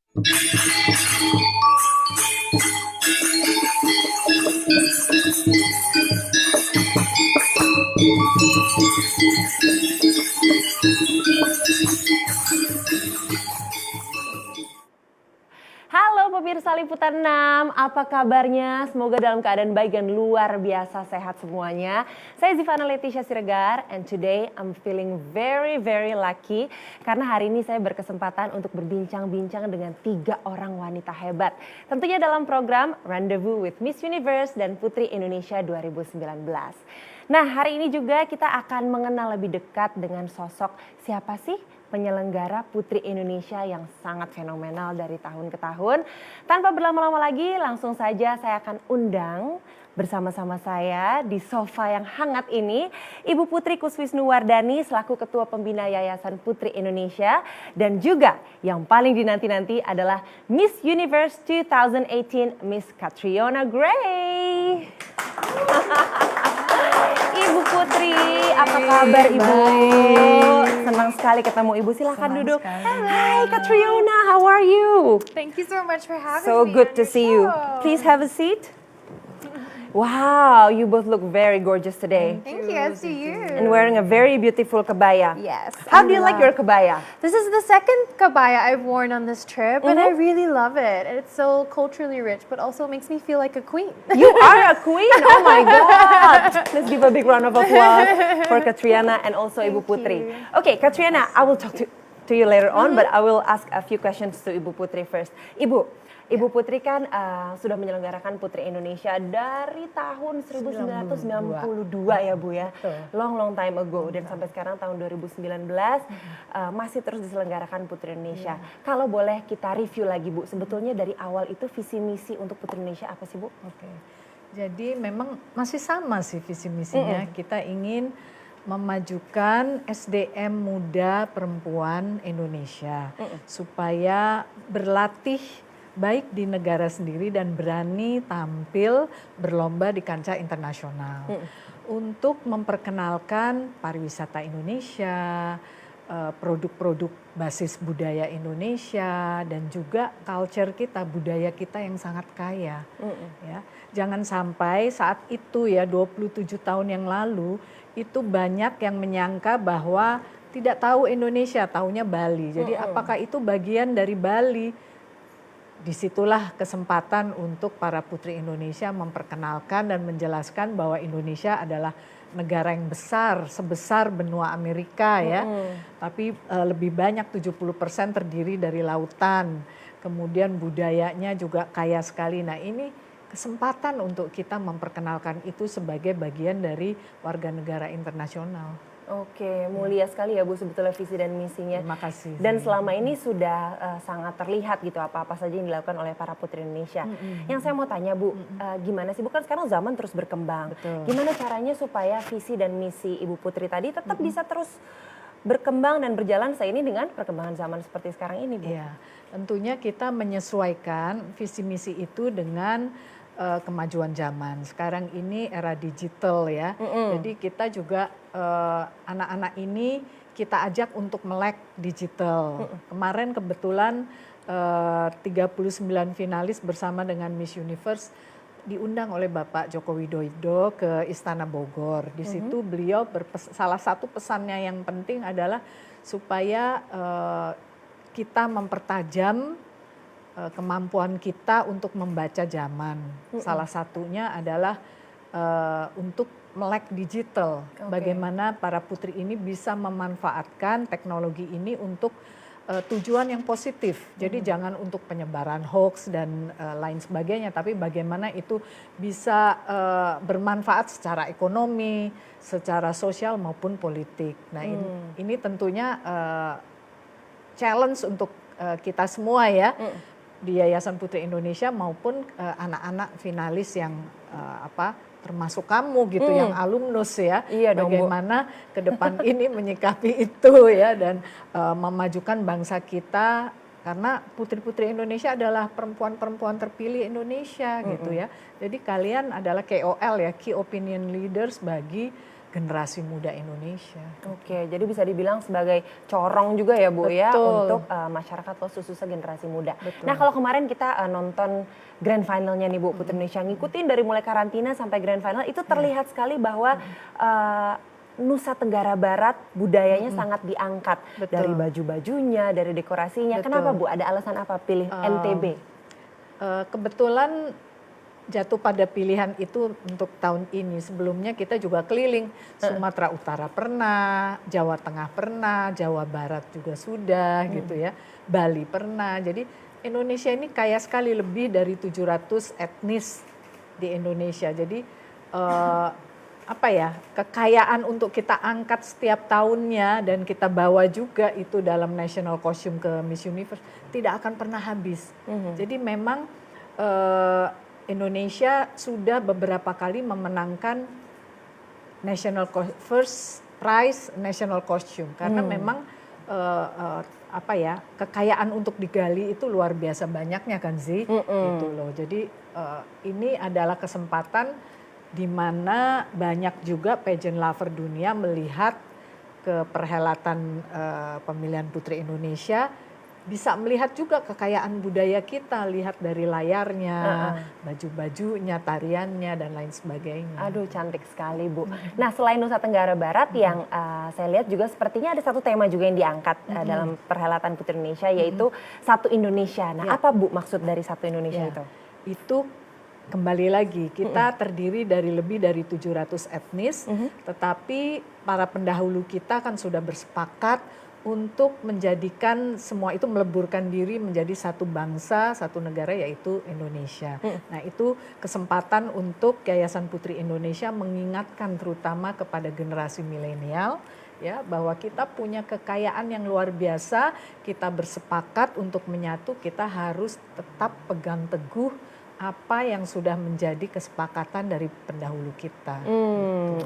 Halo pemirsa Liputan 6, apa kabarnya? Semoga dalam keadaan baik dan luar biasa sehat semuanya. Saya Zivana Leticia Siregar and today I'm feeling very lucky karena hari ini saya berkesempatan untuk berbincang-bincang dengan 3 orang wanita hebat. Tentunya dalam program Rendezvous with Miss Universe dan Putri Indonesia 2019. Nah, hari ini juga kita akan mengenal lebih dekat dengan sosok siapa sih penyelenggara Putri Indonesia yang sangat fenomenal dari tahun ke tahun. Tanpa berlama-lama lagi, langsung saja saya akan undang bersama-sama saya di sofa yang hangat ini, Ibu Putri Kuswisnuwardani selaku Ketua Pembina Yayasan Putri Indonesia, dan juga yang paling dinanti-nanti adalah Miss Universe 2018, Miss Catriona Gray. Ibu Putri, apa kabar Ibu? Senang sekali ketemu Ibu, silakan duduk. Hai Catriona, how are you? Thank you so much for having me. So good to see you. Please have a seat. Wow, you both look very gorgeous today. Thank you, as do you. And wearing a very beautiful kebaya. Yes. How do you like your kebaya? This is the second kabaya I've worn on this trip, and I really love it. It's so culturally rich, but also makes me feel like a queen. You are a queen, oh my God. Let's give a big round of applause for Catriona and also Ibu Putri. Okay, Catriona, I will talk to you later on, but I will ask a few questions to Ibu Putri first. Ibu Putri kan sudah menyelenggarakan Putri Indonesia dari tahun 1992 ya Bu ya. Long time ago, dan sampai sekarang tahun 2019 masih terus diselenggarakan Putri Indonesia. Kalau boleh kita review lagi Bu, sebetulnya dari awal itu visi misi untuk Putri Indonesia apa sih Bu? Oke. Jadi memang masih sama sih visi misinya. Kita ingin memajukan SDM muda perempuan Indonesia supaya berlatih baik di negara sendiri dan berani tampil berlomba di kancah internasional. Untuk memperkenalkan pariwisata Indonesia, produk-produk basis budaya Indonesia, dan juga culture kita, budaya kita yang sangat kaya. Ya. Jangan sampai saat itu ya 27 tahun yang lalu itu banyak yang menyangka bahwa tidak tahu Indonesia, taunya Bali. Jadi apakah itu bagian dari Bali? Disitulah kesempatan untuk para putri Indonesia memperkenalkan dan menjelaskan bahwa Indonesia adalah negara yang besar, sebesar benua Amerika ya. Tapi lebih banyak 70% terdiri dari lautan. Kemudian budayanya juga kaya sekali. Nah, ini kesempatan untuk kita memperkenalkan itu sebagai bagian dari warga negara internasional. Oke, mulia sekali ya Bu sebetulnya visi dan misinya. Terima kasih. Dan selama ini sudah sangat terlihat gitu apa-apa saja yang dilakukan oleh para putri Indonesia. Yang saya mau tanya Bu, gimana sih Bu, kan sekarang zaman terus berkembang. Betul. Gimana caranya supaya visi dan misi Ibu Putri tadi tetap bisa terus berkembang dan berjalan seiring dengan perkembangan zaman seperti sekarang ini Bu? Iya, tentunya kita menyesuaikan visi misi itu dengan kemajuan zaman. Sekarang ini era digital ya. Jadi kita juga anak-anak ini kita ajak untuk melek digital. Kemarin kebetulan 39 finalis bersama dengan Miss Universe diundang oleh Bapak Joko Widodo ke Istana Bogor. Di situ beliau salah satu pesannya yang penting adalah supaya kita mempertajam kemampuan kita untuk membaca zaman. Salah satunya adalah untuk melek digital. Bagaimana para putri ini bisa memanfaatkan teknologi ini untuk tujuan yang positif. Jadi jangan untuk penyebaran hoax dan lain sebagainya, tapi bagaimana itu bisa bermanfaat secara ekonomi, secara sosial maupun politik. Nah, ini tentunya challenge untuk kita semua ya. Di Yayasan Putri Indonesia maupun anak-anak finalis yang termasuk kamu gitu yang alumnus ya. Iya dong, bagaimana ke depan ini menyikapi itu ya dan memajukan bangsa kita, karena putri-putri Indonesia adalah perempuan-perempuan terpilih Indonesia gitu ya. Jadi kalian adalah KOL ya, Key Opinion Leaders bagi generasi muda Indonesia. Oke, jadi bisa dibilang sebagai corong juga ya Bu ya Betul. untuk masyarakat khususnya generasi muda. Betul. Nah kalau kemarin kita nonton Grand Finalnya nih Bu, Putri Indonesia ngikutin dari mulai karantina sampai Grand Final itu terlihat sekali bahwa Nusa Tenggara Barat budayanya sangat diangkat. Betul. Dari baju-bajunya, dari dekorasinya. Betul. Kenapa Bu? Ada alasan apa pilih NTB? Kebetulan jatuh pada pilihan itu untuk tahun ini. Sebelumnya kita juga keliling Sumatera Utara pernah, Jawa Tengah pernah, Jawa Barat juga sudah gitu ya. Bali pernah. Jadi Indonesia ini kaya sekali, lebih dari 700 etnis di Indonesia. Jadi apa ya, kekayaan untuk kita angkat setiap tahunnya dan kita bawa juga itu dalam national costume ke Miss Universe tidak akan pernah habis. Jadi memang Indonesia sudah beberapa kali memenangkan first prize national costume karena memang apa ya, kekayaan untuk digali itu luar biasa banyaknya kan Zi, gitu loh. Jadi ini adalah kesempatan di mana banyak juga pageant lover dunia melihat ke perhelatan pemilihan Putri Indonesia, bisa melihat juga kekayaan budaya kita, lihat dari layarnya, baju-bajunya, tariannya, dan lain sebagainya. Aduh cantik sekali Bu. Nah selain Nusa Tenggara Barat yang saya lihat juga sepertinya ada satu tema juga yang diangkat dalam perhelatan Putri Indonesia yaitu Satu Indonesia. Nah apa Bu maksud dari Satu Indonesia itu? Itu kembali lagi, kita terdiri dari lebih dari 700 etnis, tetapi para pendahulu kita kan sudah bersepakat untuk menjadikan semua itu meleburkan diri menjadi satu bangsa, satu negara yaitu Indonesia. Nah itu kesempatan untuk Yayasan Putri Indonesia mengingatkan terutama kepada generasi milenial ya bahwa kita punya kekayaan yang luar biasa, kita bersepakat untuk menyatu, kita harus tetap pegang teguh apa yang sudah menjadi kesepakatan dari pendahulu kita.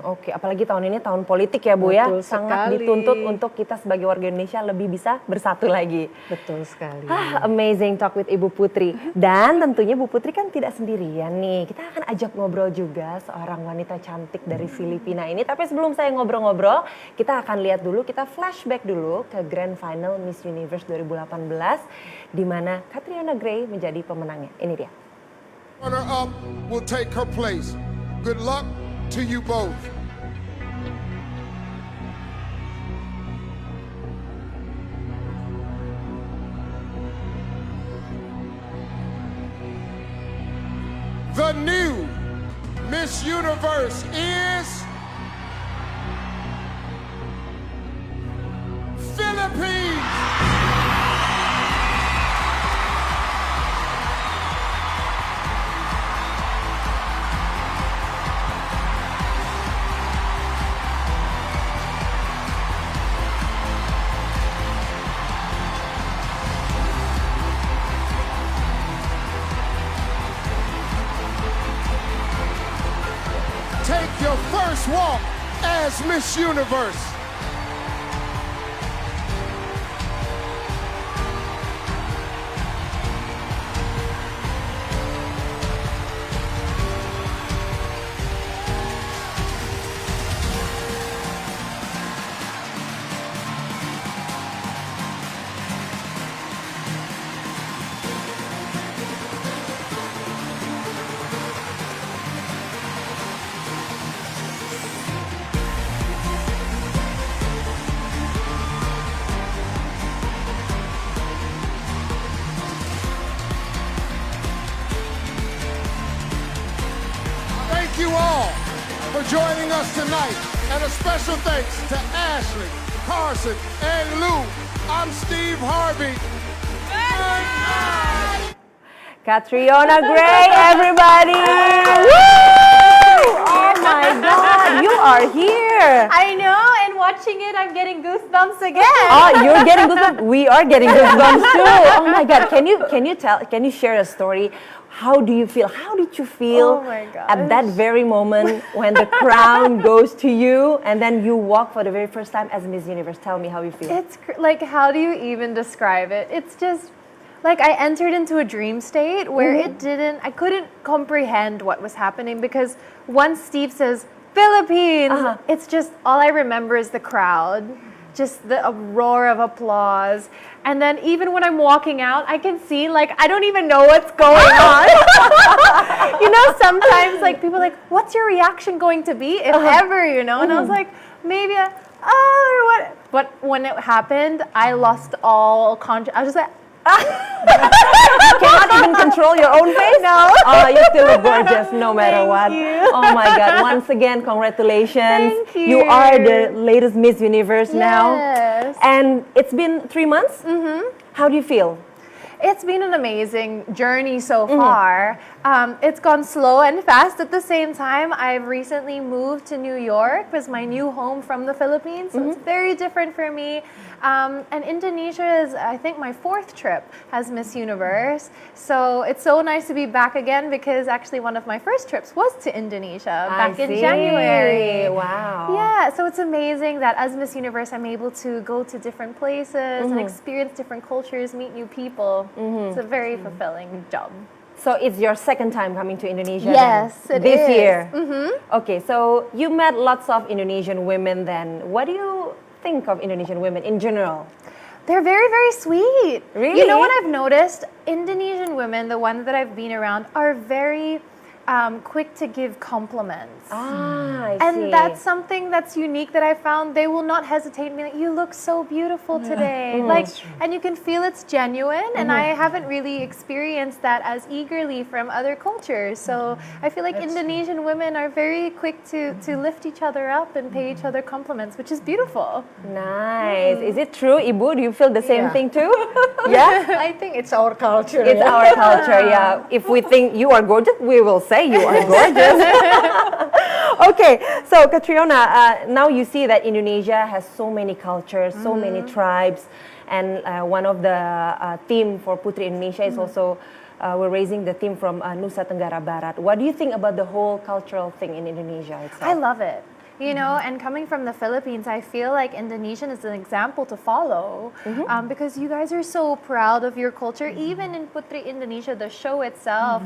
Oke, apalagi tahun ini tahun politik ya Bu ya, Betul sangat sekali. dituntut untuk kita sebagai warga Indonesia lebih bisa bersatu lagi. Betul sekali. Amazing talk with Ibu Putri. Dan tentunya Bu Putri kan tidak sendirian nih, kita akan ajak ngobrol juga seorang wanita cantik dari Filipina ini. Tapi sebelum saya ngobrol-ngobrol, kita akan lihat dulu, kita flashback dulu ke Grand Final Miss Universe 2018 di mana Catriona Gray menjadi pemenangnya. Ini dia. Runner-up will take her place. Good luck to you both. The new Miss Universe is Philippines. Take your first walk as Miss Universe. Thank you all for joining us tonight. And a special thanks to Ashley, Carson, and Lou. I'm Steve Harvey. Good night. Catriona Gray, everybody! Woo! Oh my God, you are here! I know, and watching it, I'm getting goosebumps again. Oh, you're getting goosebumps. We are getting goosebumps too. Oh my God! Can you share a story? How do you feel? How did you feel Oh my at that very moment when the crown goes to you and then you walk for the very first time as Miss Universe? Tell me how you feel. It's like, how do you even describe it? It's just like I entered into a dream state where I couldn't comprehend what was happening, because once Steve says, Philippines. Uh-huh. It's just all I remember is the crowd, just the roar of applause. And then even when I'm walking out, I can see like I don't even know what's going on. You know, sometimes like people are like, "What's your reaction going to be, if ever?" You know, and I was like, maybe or what? But when it happened, I lost all conscious. I was just like. You cannot even control your own face? No. Oh, you still look gorgeous no matter Thank what. you. Oh my God. Once again, congratulations. Thank You you. are the latest Miss Universe now. Yes. And it's been 3 months? Mm-hmm. How do you feel? It's been an amazing journey so far. It's gone slow and fast at the same time. I've recently moved to New York, was my new home from the Philippines, so it's very different for me. And Indonesia is, I think, my 4th trip as Miss Universe. So it's so nice to be back again because actually one of my first trips was to Indonesia back in January. Wow. Yeah, so it's amazing that as Miss Universe, I'm able to go to different places and experience different cultures, meet new people. It's a very fulfilling job. So it's your second time coming to Indonesia Yes, then? it This is. year? Okay, so you met lots of Indonesian women then. What do you think of Indonesian women in general? They're very, very sweet. Really? You know what I've noticed? Indonesian women, the ones that I've been around, are very quick to give compliments. I see. And that's something that's unique that I found. They will not hesitate and be like, "You look so beautiful today." Like, and you can feel it's genuine. And I haven't really experienced that as eagerly from other cultures. So I feel like Indonesian women are very quick to lift each other up and pay each other compliments, which is beautiful. Nice. Is it true, Ibu? Do you feel the same Yeah. thing too? Yeah? I think it's our culture. It's our culture, yeah. If we think you are gorgeous, we will say you are gorgeous. Okay, so Catriona, now you see that Indonesia has so many cultures, so many tribes, and one of the theme for Putri Indonesia is also we're raising the theme from Nusa Tenggara Barat. What do you think about the whole cultural thing in Indonesia itself? I love it. You know, and coming from the Philippines, I feel like Indonesian is an example to follow because you guys are so proud of your culture. Even in Putri Indonesia, the show itself,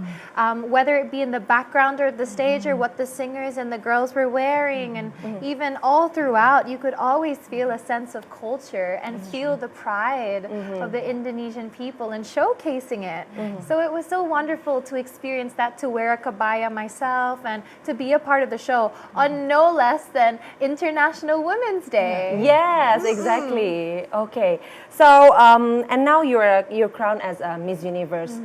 whether it be in the background or the stage or what the singers and the girls were wearing, and even all throughout, you could always feel a sense of culture and feel the pride of the Indonesian people and showcasing it. So it was so wonderful to experience that, to wear a kabaya myself and to be a part of the show on no less than International Women's Day. Yes, exactly. Okay, so and now you're crowned as Miss Universe.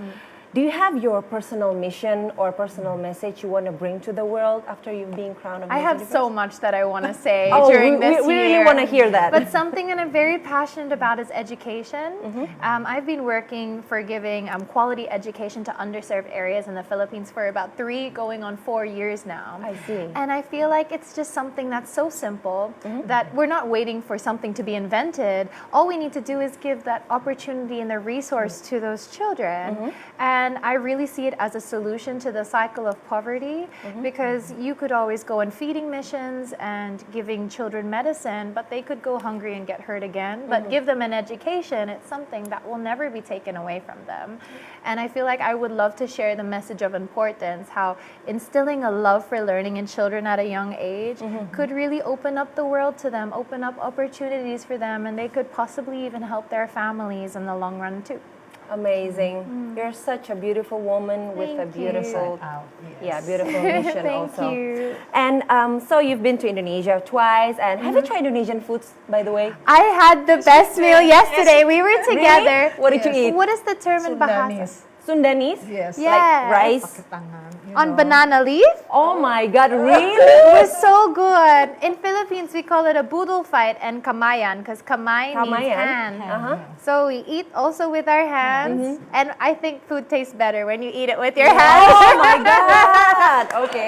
Do you have your personal mission or personal message you want to bring to the world after you've been crowned a Miss I have Universe? so much that I want to say Oh, during this we year. really want to hear that. But something that I'm very passionate about is education. I've been working for giving quality education to underserved areas in the Philippines for about 3 going on 4 years now. I see. And I feel like it's just something that's so simple that we're not waiting for something to be invented. All we need to do is give that opportunity and the resource to those children. And I really see it as a solution to the cycle of poverty because you could always go on feeding missions and giving children medicine, but they could go hungry and get hurt again. But give them an education, it's something that will never be taken away from them. And I feel like I would love to share the message of importance, how instilling a love for learning in children at a young age could really open up the world to them, open up opportunities for them, and they could possibly even help their families in the long run too. Amazing. You're such a beautiful woman with a Thank beautiful, Yes. beautiful mission Thank also. you. And so you've been to Indonesia twice, and have you tried Indonesian foods, by the way? I had the best meal yesterday. We were together. What did you eat? What is the term in Bahasa? Sundanese. Sundanese? Yes. Yeah. Like rice? Pakai tangan. you On know. banana leaf? Oh my God, really? It was so good. In Philippines, we call it a budol fight and kamayan because kamay means Kamayan? hand. Uh-huh. So we eat also with our hands. And I think food tastes better when you eat it with your hands. Oh my God. Oke.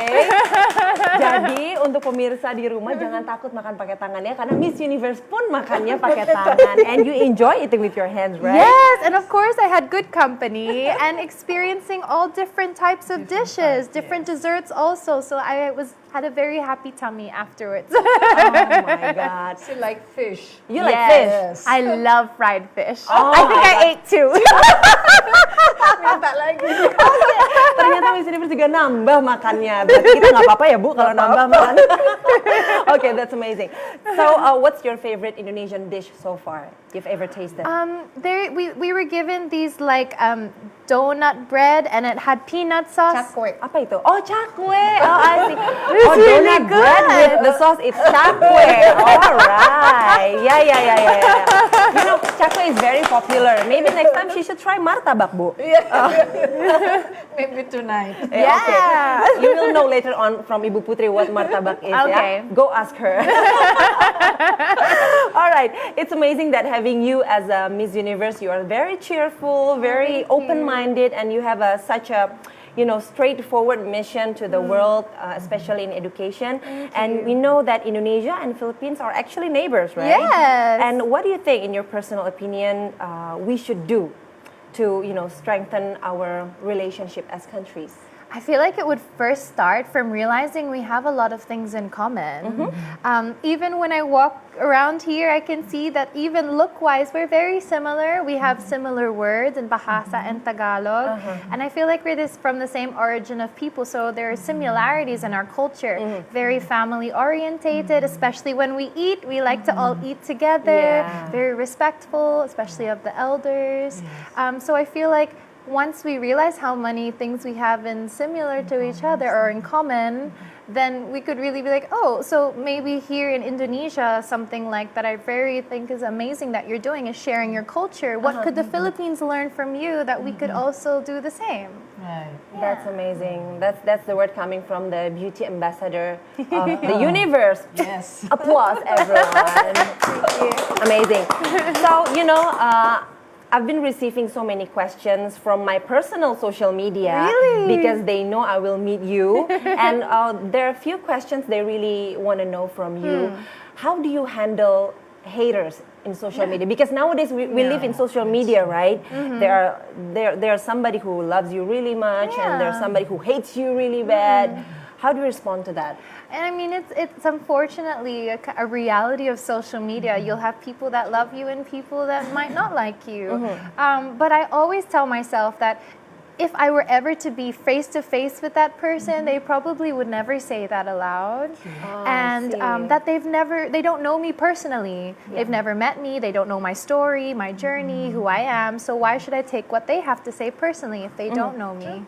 Jadi untuk pemirsa di rumah jangan takut makan pakai tangan ya, karena Miss Universe pun makannya pakai tangan. And you enjoy eating with your hands, right? Yes, and of course I had good company. and experiencing all different types of dishes, different desserts also. So I had a very happy tummy afterwards. Oh my God. She like fish. You like Yes, fish? I love fried fish. Oh I think I ate two. Minta lagi. Ternyata Miss Universe juga nambah makannya. Berarti kita nggak apa-apa ya Bu kalau nambah makan. Okay, that's amazing. So, what's your favorite Indonesian dish so far you've ever tasted? We were given these like donut bread and it had peanut sauce. Cakwe. Apa itu? Oh, cakwe. Oh, I see. It's Oh, really donut bread good. with the sauce. It's cakwe. Alright. Yeah. You know, cakwe is very popular. Maybe next time she should try martabak, Bu. Maybe tonight. Yeah. Okay. You will know later on from Ibu Putri what martabak is. Okay. Yeah? Go ask her. All right. It's amazing that having you as a Miss Universe, you are very cheerful, very open-minded, and you have such a straightforward mission to the world, especially in education. And we know that Indonesia and Philippines are actually neighbors, right? Yes. And what do you think, in your personal opinion, we should do to, strengthen our relationship as countries? I feel like it would first start from realizing we have a lot of things in common. Even when I walk around here, I can see that even look-wise, we're very similar. We have similar words in Bahasa and Tagalog. And I feel like we're from the same origin of people, so there are similarities in our culture. Very family-orientated, especially when we eat. We like to all eat together. Yeah. Very respectful, especially of the elders. So I feel like once we realize how many things we have in similar to each other or in common, then we could really be like, oh, so maybe here in Indonesia, something like that I very think is amazing that you're doing is sharing your culture. What could the Philippines learn from you that we could also do the same? Right. That's amazing. That's the word coming from the beauty ambassador of the universe. Yes. Applause, everyone. Amazing. So, I've been receiving so many questions from my personal social media. Really? Because they know I will meet you. And there are a few questions they really want to know from you. How do you handle haters in social media? Because nowadays we live in social media, right? There are somebody who loves you really much, and there's somebody who hates you really bad. How do you respond to that? And I mean, it's unfortunately a reality of social media. You'll have people that love you and people that might not like you. But I always tell myself that if I were ever to be face to face with that person, they probably would never say that aloud. And that they don't know me personally. They've never met me. They don't know my story, my journey, who I am. So why should I take what they have to say personally if they don't know me?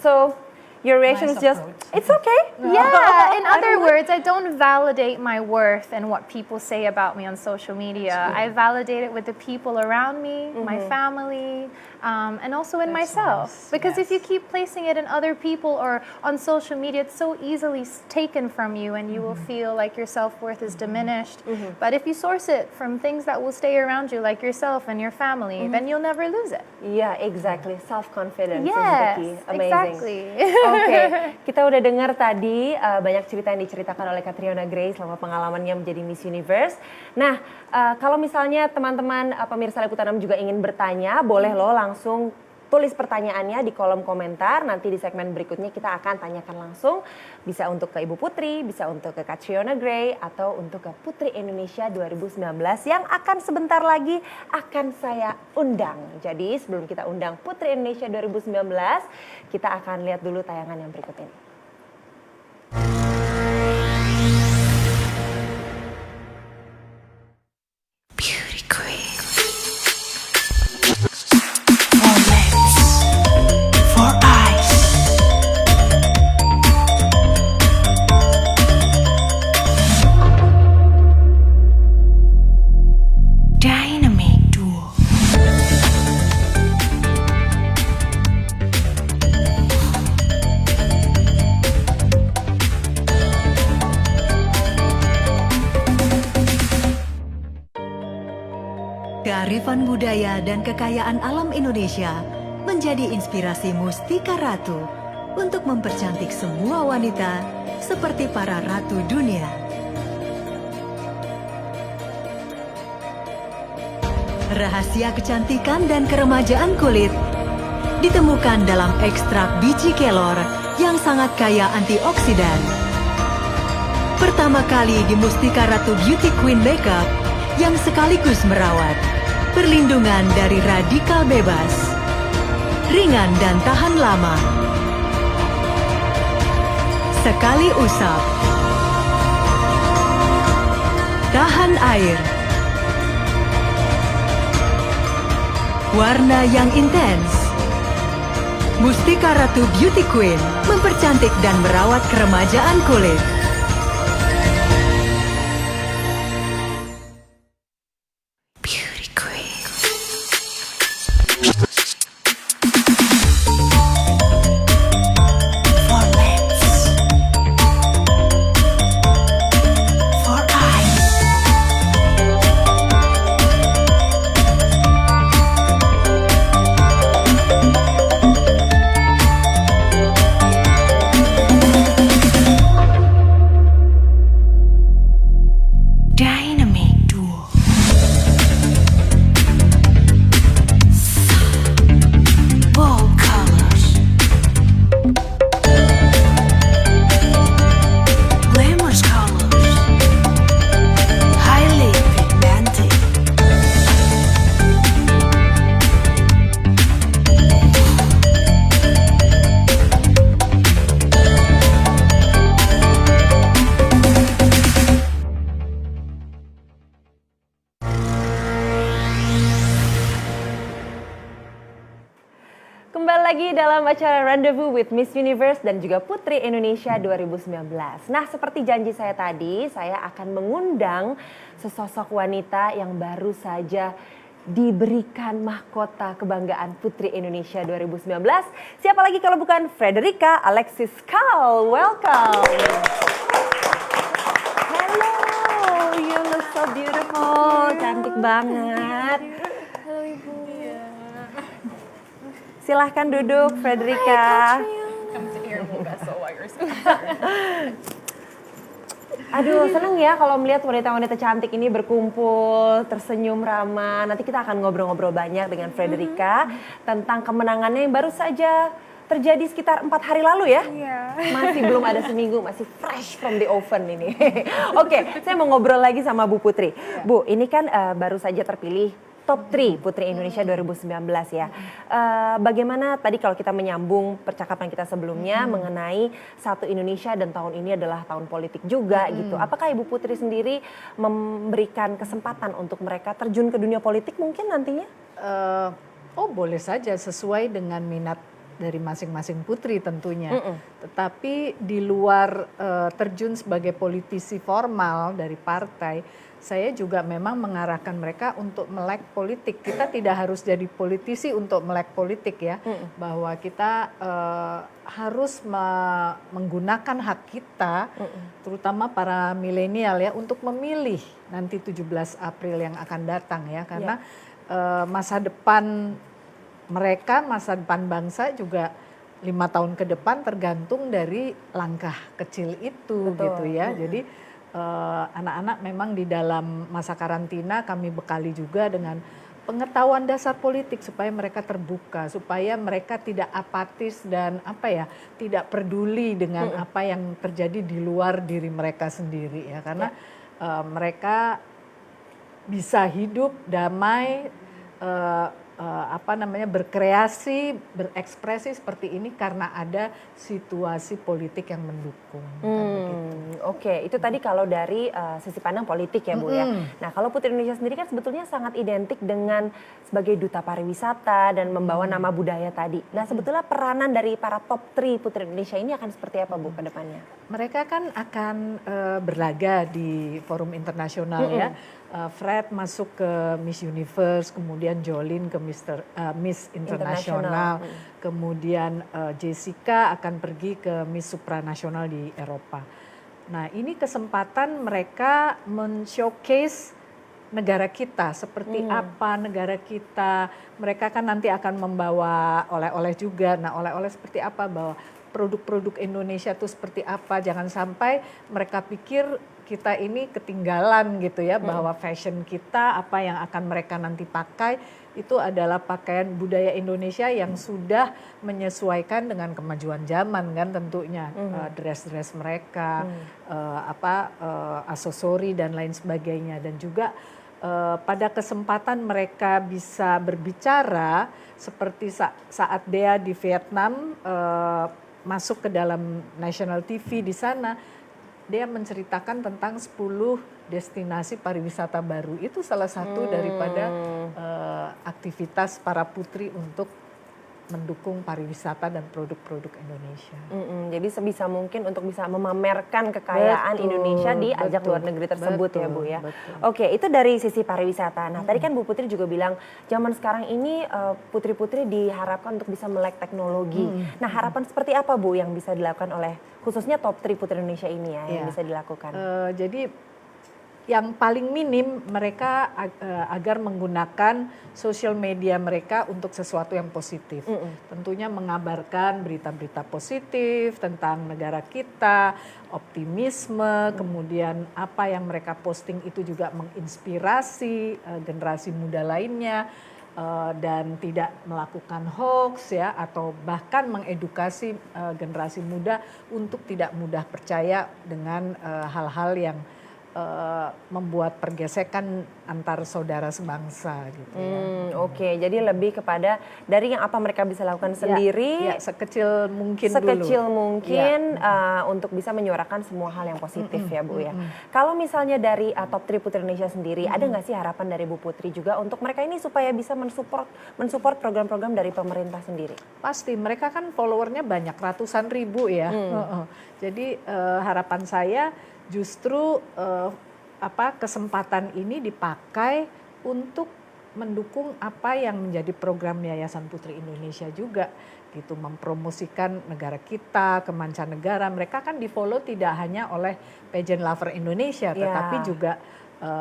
So your reaction is just, it's okay. Yeah, in other words, I don't validate my worth and what people say about me on social media. I validate it with the people around me, my family, and also in myself. nice. Because if Yes. you keep placing it in other people or on social media, it's so easily taken from you and you will feel like your self-worth is diminished. But if you source it from things that will stay around you, like yourself and your family, then you'll never lose it. Yeah, exactly. Self-confidence is the Yes, key. Amazing. exactly. Oke, kita udah dengar tadi banyak cerita yang diceritakan oleh Catriona Gray selama pengalamannya menjadi Miss Universe. Nah, kalau misalnya teman-teman pemirsa Liputan 6 juga ingin bertanya, boleh lo langsung tulis pertanyaannya di kolom komentar. Nanti di segmen berikutnya kita akan tanyakan langsung. Bisa untuk ke Ibu Putri, bisa untuk ke Catriona Gray, atau untuk ke Putri Indonesia 2019 yang akan sebentar lagi akan saya undang. Jadi sebelum kita undang Putri Indonesia 2019, kita akan lihat dulu tayangan yang berikut ini. Beauty queen. For lips. For eyes. Dynamic duo. Kearifan budaya dan kekayaan alam Indonesia menjadi inspirasi Mustika Ratu untuk mempercantik semua wanita seperti para ratu dunia. Rahasia kecantikan dan keremajaan kulit ditemukan dalam ekstrak biji kelor yang sangat kaya antioksidan. Pertama kali di Mustika Ratu Beauty Queen Makeup yang sekaligus merawat, perlindungan dari radikal bebas, ringan dan tahan lama. Sekali usap, tahan air, warna yang intens. Mustika Ratu Beauty Queen mempercantik dan merawat keremajaan kulit. Beauty Queen. For lips. For eyes. Dynamic Duo. Bold colors. Glamorous colors. Highly pigmented. Kembali lagi dalam acara Rendezvous with Miss Universe dan juga Putri Indonesia 2019. Nah, seperti janji saya tadi, saya akan mengundang sesosok wanita yang baru saja diberikan mahkota kebanggaan Putri Indonesia 2019. Siapa lagi kalau bukan Frederica Alexis Kahl. Welcome. Hello, you look so beautiful. Cantik banget. Silahkan duduk, Frederica. Aduh, seneng ya kalau melihat wanita-wanita cantik ini berkumpul, tersenyum ramah. Nanti kita akan ngobrol-ngobrol banyak dengan Frederica tentang kemenangannya yang baru saja terjadi sekitar 4 hari lalu ya. Masih belum ada seminggu, masih fresh from the oven ini. Oke, saya mau ngobrol lagi sama Bu Putri. Bu, ini kan baru saja terpilih top 3 Putri Indonesia 2019 ya. Bagaimana tadi kalau kita menyambung percakapan kita sebelumnya mengenai satu Indonesia dan tahun ini adalah tahun politik juga gitu. Apakah Ibu Putri sendiri memberikan kesempatan untuk mereka terjun ke dunia politik mungkin nantinya? Boleh saja sesuai dengan minat dari masing-masing putri tentunya. Tetapi di luar terjun sebagai politisi formal dari partai, saya juga memang mengarahkan mereka untuk melek politik. Kita tidak harus jadi politisi untuk melek politik ya. Bahwa kita harus menggunakan hak kita, terutama para milenial ya, untuk memilih nanti 17 April yang akan datang ya. Karena masa depan mereka, masa depan bangsa juga 5 tahun ke depan tergantung dari langkah kecil itu. Betul. Gitu ya. Jadi anak-anak memang di dalam masa karantina kami bekali juga dengan pengetahuan dasar politik supaya mereka terbuka, supaya mereka tidak apatis dan tidak peduli dengan apa yang terjadi di luar diri mereka sendiri ya. Karena mereka bisa hidup damai, berkreasi, berekspresi seperti ini karena ada situasi politik yang mendukung. Oke, itu tadi kalau dari sisi pandang politik ya Bu ya. Nah kalau Putri Indonesia sendiri kan sebetulnya sangat identik dengan sebagai duta pariwisata dan membawa nama budaya tadi. Nah sebetulnya peranan dari para top 3 Putri Indonesia ini akan seperti apa Bu ke depannya? Mereka kan akan berlaga di forum internasional ya. Fred masuk ke Miss Universe, kemudian Jolin ke Miss Internasional, kemudian Jessica akan pergi ke Miss Supranasional di Eropa. Nah ini kesempatan mereka men-showcase negara kita, seperti apa negara kita. Mereka kan nanti akan membawa oleh-oleh juga. Nah oleh-oleh seperti apa, bahwa produk-produk Indonesia itu seperti apa. Jangan sampai mereka pikir kita ini ketinggalan gitu ya, bahwa fashion kita, apa yang akan mereka nanti pakai, itu adalah pakaian budaya Indonesia yang sudah menyesuaikan dengan kemajuan zaman kan tentunya. Dress-dress mereka, aksesori dan lain sebagainya. Dan juga pada kesempatan mereka bisa berbicara, seperti saat Dea di Vietnam masuk ke dalam national TV di sana, dia menceritakan tentang 10 destinasi pariwisata baru. Itu salah satu daripada aktivitas para putri untuk mendukung pariwisata dan produk-produk Indonesia. Jadi sebisa mungkin untuk bisa memamerkan kekayaan Indonesia di ajak luar negeri tersebut ya Bu ya. Oke, itu dari sisi pariwisata. Nah tadi kan Bu Putri juga bilang zaman sekarang ini putri-putri diharapkan untuk bisa melek teknologi. Nah harapan seperti apa Bu yang bisa dilakukan oleh khususnya top 3 putri Indonesia ini ya yang bisa dilakukan? Jadi yang paling minim mereka agar menggunakan sosial media mereka untuk sesuatu yang positif. Tentunya mengabarkan berita-berita positif tentang negara kita, optimisme, kemudian apa yang mereka posting itu juga menginspirasi generasi muda lainnya. Dan tidak melakukan hoax ya, atau bahkan mengedukasi generasi muda untuk tidak mudah percaya dengan hal-hal yang membuat pergesekan antar saudara sebangsa gitu ya. Oke, jadi lebih kepada dari yang apa mereka bisa lakukan sendiri, sekecil mungkin untuk bisa menyuarakan semua hal yang positif ya Bu ya. Kalau misalnya dari top 3 putri Indonesia sendiri, ada nggak sih harapan dari Bu Putri juga untuk mereka ini supaya bisa mensupport program-program dari pemerintah sendiri? Pasti, mereka kan followernya banyak, ratusan ribu ya. Jadi harapan saya justru kesempatan ini dipakai untuk mendukung apa yang menjadi program Yayasan Putri Indonesia juga gitu, mempromosikan negara kita ke mancanegara. Mereka kan di-follow tidak hanya oleh pageant lover Indonesia, tetapi juga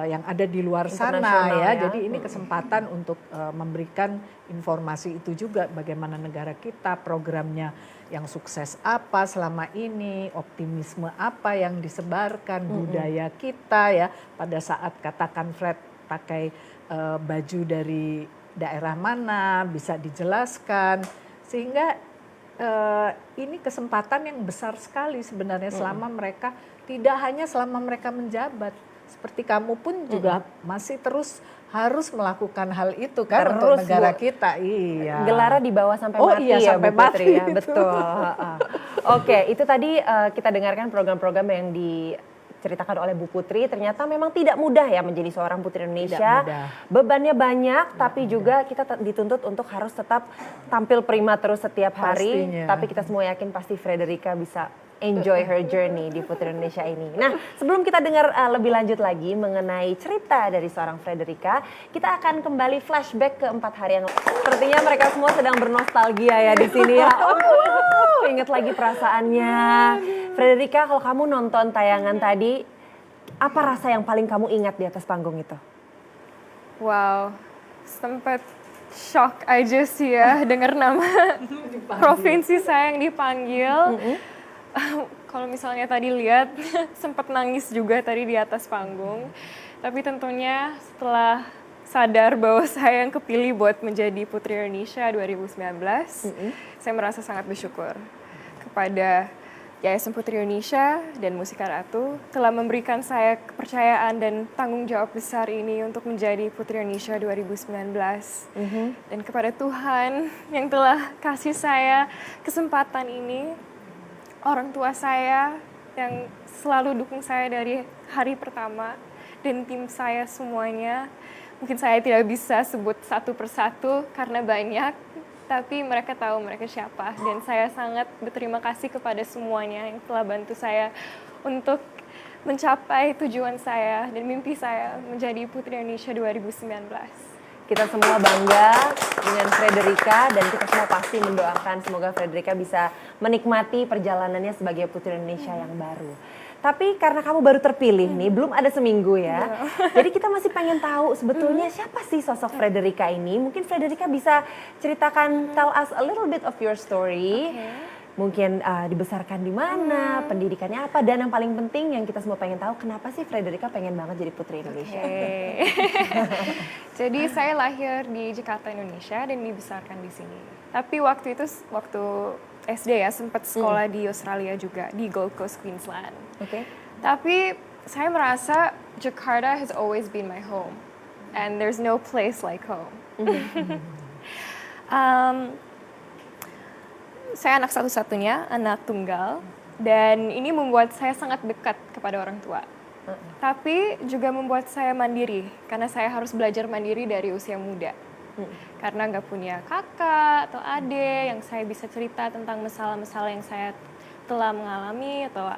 yang ada di luar sana ya. Jadi ini kesempatan untuk memberikan informasi itu juga, bagaimana negara kita, programnya yang sukses apa selama ini, optimisme apa yang disebarkan, budaya kita ya. Pada saat katakan Fred pakai baju dari daerah mana, bisa dijelaskan. Sehingga ini kesempatan yang besar sekali sebenarnya selama mereka, tidak hanya selama mereka menjabat. Seperti kamu pun juga masih terus harus melakukan hal itu kan terus, untuk negara kita. Iya. Gelarnya dibawa sampai mati ya sampai Bu Putri mati ya. Betul. Oke, itu tadi kita dengarkan program-program yang diceritakan oleh Bu Putri. Ternyata memang tidak mudah ya menjadi seorang putri Indonesia. Bebannya banyak, tapi juga kita dituntut untuk harus tetap tampil prima terus setiap hari. Pastinya. Tapi kita semua yakin pasti Frederica bisa enjoy her journey di Putri Indonesia ini. Nah, sebelum kita dengar lebih lanjut lagi mengenai cerita dari seorang Frederica, kita akan kembali flashback ke 4 hari yang lalu. Sepertinya mereka semua sedang bernostalgia ya di sini ya. Ingat lagi perasaannya. Frederica, kalau kamu nonton tayangan tadi, apa rasa yang paling kamu ingat di atas panggung itu? Wow, sempat shock aja sih ya dengar nama provinsi saya yang dipanggil. Kalau misalnya tadi lihat sempat nangis juga tadi di atas panggung. Tapi tentunya setelah sadar bahwa saya yang kepilih buat menjadi Putri Indonesia 2019, saya merasa sangat bersyukur kepada Yayasan Putri Indonesia dan Mustika Ratu telah memberikan saya kepercayaan dan tanggung jawab besar ini untuk menjadi Putri Indonesia 2019. Dan kepada Tuhan yang telah kasih saya kesempatan ini, orang tua saya yang selalu dukung saya dari hari pertama, dan tim saya semuanya. Mungkin saya tidak bisa sebut satu persatu karena banyak, tapi mereka tahu mereka siapa. Dan saya sangat berterima kasih kepada semuanya yang telah bantu saya untuk mencapai tujuan saya dan mimpi saya menjadi Putri Indonesia 2019. Kita semua bangga dengan Frederica dan kita semua pasti mendoakan semoga Frederica bisa menikmati perjalanannya sebagai Putri Indonesia yang baru. Tapi karena kamu baru terpilih nih, belum ada seminggu ya. Jadi kita masih pengen tahu sebetulnya siapa sih sosok Frederica ini. Mungkin Frederica bisa ceritakan, tell us a little bit of your story. mungkin dibesarkan di mana, pendidikannya apa, dan yang paling penting yang kita semua pengen tahu, kenapa sih Frederica pengen banget jadi Putri Indonesia? Jadi saya lahir di Jakarta, Indonesia dan dibesarkan di sini. Tapi waktu itu, waktu SD ya, sempat sekolah di Australia juga, di Gold Coast, Queensland. Tapi saya merasa Jakarta has always been my home. And there's no place like home. Saya anak satu-satunya, anak tunggal. Dan ini membuat saya sangat dekat kepada orang tua. Tapi juga membuat saya mandiri, karena saya harus belajar mandiri dari usia muda. Karena nggak punya kakak atau adik yang saya bisa cerita tentang masalah-masalah yang saya telah mengalami atau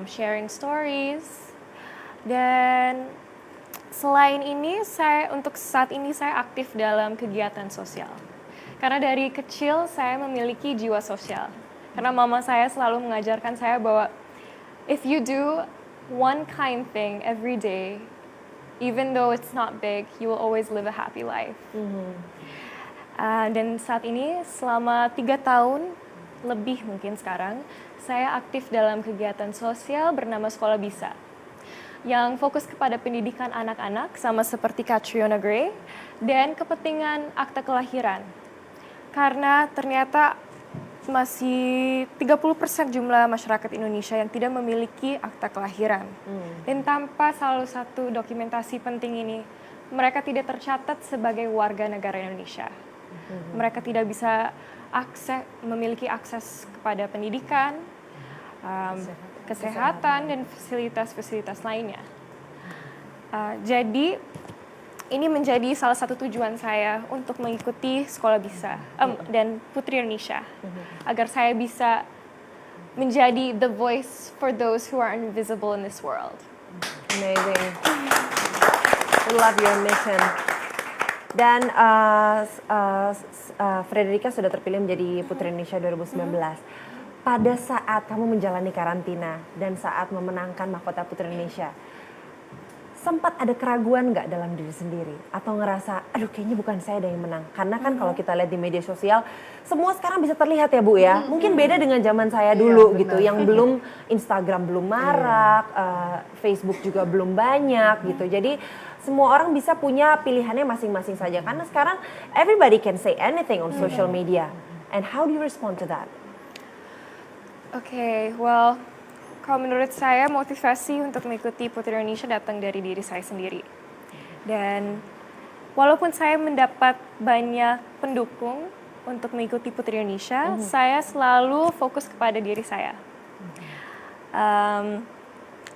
sharing stories. Dan selain ini, untuk saat ini saya aktif dalam kegiatan sosial. Karena dari kecil saya memiliki jiwa sosial. Karena mama saya selalu mengajarkan saya bahwa if you do one kind thing every day, even though it's not big, you will always live a happy life. Dan saat ini selama 3 tahun, lebih mungkin sekarang, saya aktif dalam kegiatan sosial bernama Sekolah Bisa. Yang fokus kepada pendidikan anak-anak sama seperti Catriona Gray, dan kepentingan akta kelahiran. Karena ternyata masih 30% jumlah masyarakat Indonesia yang tidak memiliki akta kelahiran. Dan tanpa salah satu dokumentasi penting ini, mereka tidak tercatat sebagai warga negara Indonesia. Mereka tidak bisa memiliki akses kepada pendidikan, kesehatan, dan fasilitas-fasilitas lainnya. Jadi, ini menjadi salah satu tujuan saya untuk mengikuti Sekolah Bisa dan Putri Indonesia, agar saya bisa menjadi the voice for those who are invisible in this world. Amazing. I love your mission. Dan Frederica sudah terpilih menjadi Putri Indonesia 2019. Pada saat kamu menjalani karantina dan saat memenangkan mahkota Putri Indonesia, sempat ada keraguan nggak dalam diri sendiri? Atau ngerasa, aduh kayaknya bukan saya yang menang. Karena kan kalau kita lihat di media sosial, semua sekarang bisa terlihat ya Bu ya. Mungkin beda dengan zaman saya dulu gitu, yang belum Instagram belum marak, Facebook juga belum banyak gitu. Jadi semua orang bisa punya pilihannya masing-masing saja. Karena sekarang everybody can say anything on social media. And how do you respond to that? Okay, well, kalau menurut saya motivasi untuk mengikuti Putri Indonesia datang dari diri saya sendiri. Dan walaupun saya mendapat banyak pendukung untuk mengikuti Putri Indonesia, saya selalu fokus kepada diri saya.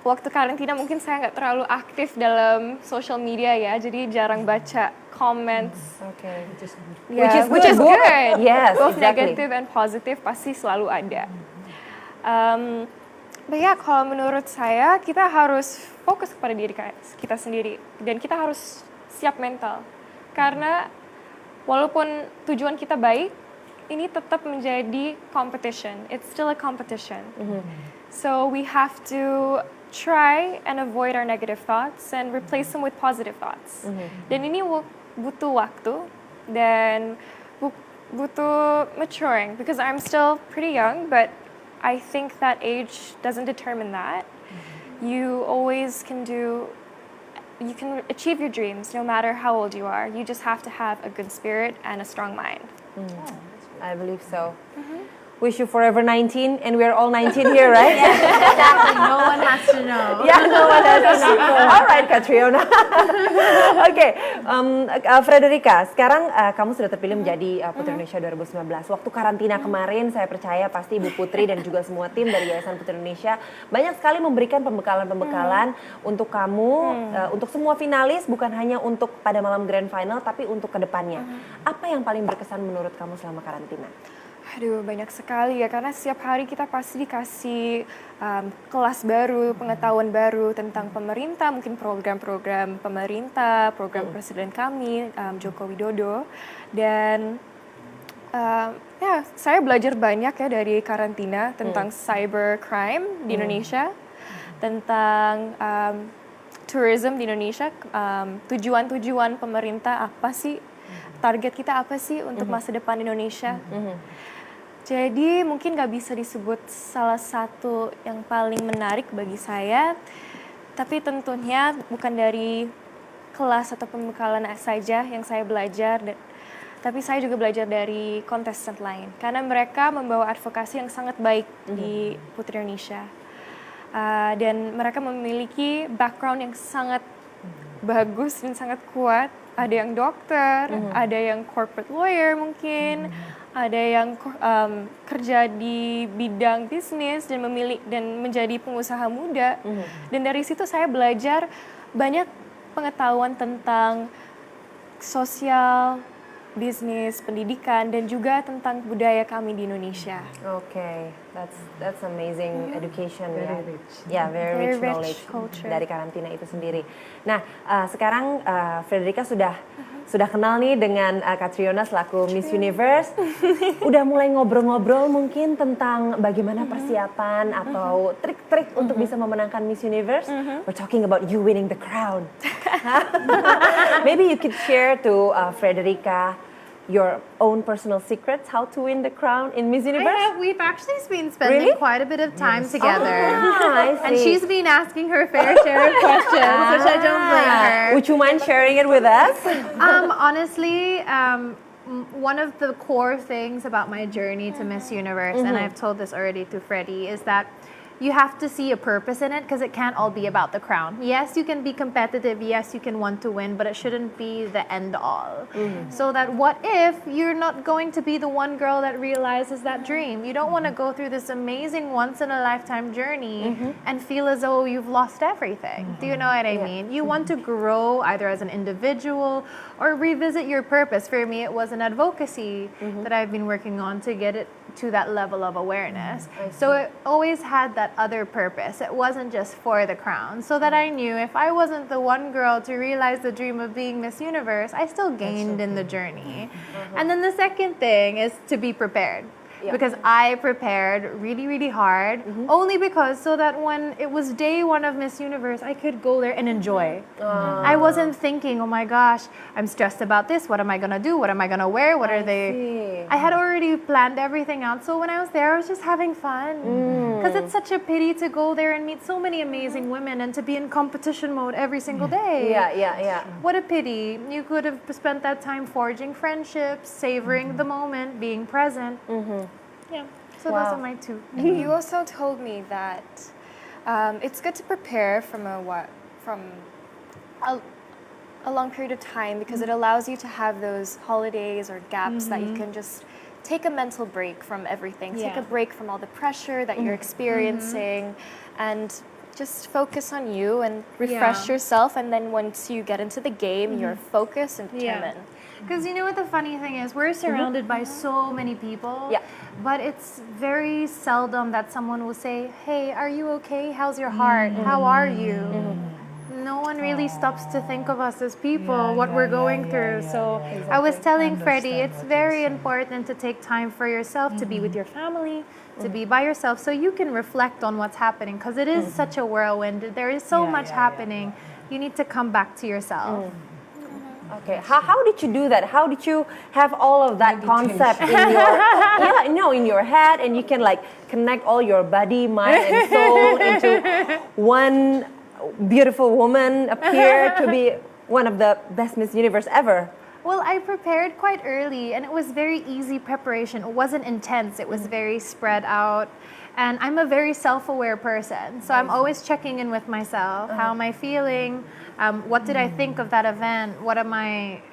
Waktu karantina mungkin saya nggak terlalu aktif dalam social media ya, jadi jarang baca comments. Which is good. Yes, Both exactly. negative and positive pasti selalu ada. Ya, kalau menurut saya, kita harus fokus kepada diri kita sendiri. Dan kita harus siap mental. Karena walaupun tujuan kita baik, ini tetap menjadi competition. It's still a competition. So we have to try and avoid our negative thoughts and replace them with positive thoughts. Dan ini butuh waktu dan butuh maturing. Because I'm still pretty young, but I think that age doesn't determine that. You always you can achieve your dreams no matter how old you are. You just have to have a good spirit and a strong mind. I believe so. Wish you forever 19, and we're all 19 here, right? Exactly. No one has to know. Yeah, no one has to know. All right, Catriona. Oke, Frederica, sekarang kamu sudah terpilih menjadi Putri Indonesia 2019. Waktu karantina kemarin, saya percaya pasti Ibu Putri dan juga semua tim dari Yayasan Putri Indonesia banyak sekali memberikan pembekalan-pembekalan untuk kamu, untuk semua finalis, bukan hanya untuk pada malam grand final, tapi untuk kedepannya. Apa yang paling berkesan menurut kamu selama karantina? Aduh, banyak sekali ya, karena setiap hari kita pasti dikasih kelas baru, pengetahuan baru tentang pemerintah, mungkin program-program pemerintah, program Presiden kami, Joko Widodo. Dan ya, saya belajar banyak ya dari karantina tentang cybercrime di Indonesia, tentang tourism di Indonesia, tujuan-tujuan pemerintah apa sih, target kita apa sih untuk masa depan Indonesia. Jadi mungkin nggak bisa disebut salah satu yang paling menarik bagi saya, tapi tentunya bukan dari kelas atau pembekalan saja yang saya belajar, tapi saya juga belajar dari kontestan lain. Karena mereka membawa advokasi yang sangat baik di Putri Indonesia. Dan mereka memiliki background yang sangat bagus dan sangat kuat. Ada yang dokter, ada yang corporate lawyer mungkin, ada yang kerja di bidang bisnis dan menjadi pengusaha muda. Dan dari situ saya belajar banyak pengetahuan tentang sosial, bisnis, pendidikan, dan juga tentang budaya kami di Indonesia. Okay, that's amazing education Very ya. rich. Ya, very rich Very rich knowledge culture. dari karantina itu sendiri. Nah, sekarang Frederica sudah kenal nih dengan Catriona selaku Miss Universe. Udah mulai ngobrol-ngobrol mungkin tentang bagaimana persiapan atau trik-trik untuk bisa memenangkan Miss Universe. We're talking about you winning the crown. Maybe you could share to Frederica your own personal secrets how to win the crown in Miss Universe. We've actually been spending Really? quite a bit of time together. I And see. she's been asking her fair share of questions, which I don't blame her. Would you mind sharing it with us? Honestly, one of the core things about my journey to Miss Universe, and I've told this already to Freddie, is that you have to see a purpose in it because it can't all be about the crown. Yes, you can be competitive. Yes, you can want to win, but it shouldn't be the end all. So that what if you're not going to be the one girl that realizes that dream? You don't want to go through this amazing once in a lifetime journey and feel as though you've lost everything. Do you know what I mean? You want to grow either as an individual or revisit your purpose. For me, it was an advocacy that I've been working on to get it to that level of awareness. So it always had that other purpose. It wasn't just for the crown. So that I knew if I wasn't the one girl to realize the dream of being Miss Universe, I still gained in the journey. And then the second thing is to be prepared. Because I prepared really, really hard, only because so that when it was day one of Miss Universe, I could go there and enjoy. I wasn't thinking, oh my gosh, I'm stressed about this. What am I gonna do? What am I gonna wear? What are they? I had already planned everything out. So when I was there, I was just having fun. Because it's such a pity to go there and meet so many amazing women and to be in competition mode every single day. Yeah. What a pity. You could have spent that time forging friendships, savoring the moment, being present. Yeah. So those Wow. are my two. You also told me that it's good to prepare from a long period of time because it allows you to have those holidays or gaps that you can just take a mental break from everything. Take a break from all the pressure that you're experiencing and just focus on you and refresh yourself. And then once you get into the game, you're focused and determined. Because you know what the funny thing is? We're surrounded by so many people. Yeah. But it's very seldom that someone will say, hey, are you okay? How's your heart? How are you? No one really stops to think of us as people, what we're going through. So I was telling Freddie, it's very important to take time for yourself, to be with your family, to be by yourself, so you can reflect on what's happening. Because it is such a whirlwind. There is so much happening. You need to come back to yourself. Okay, how did you do that? How did you have all of that concept in your in your head, and you can like connect all your body, mind, and soul into one beautiful woman appear to be one of the best Miss Universe ever? Well, I prepared quite early and it was very easy preparation. It wasn't intense, it was very spread out. And I'm a very self-aware person. So I'm always checking in with myself. How am I feeling? What did I think of that event?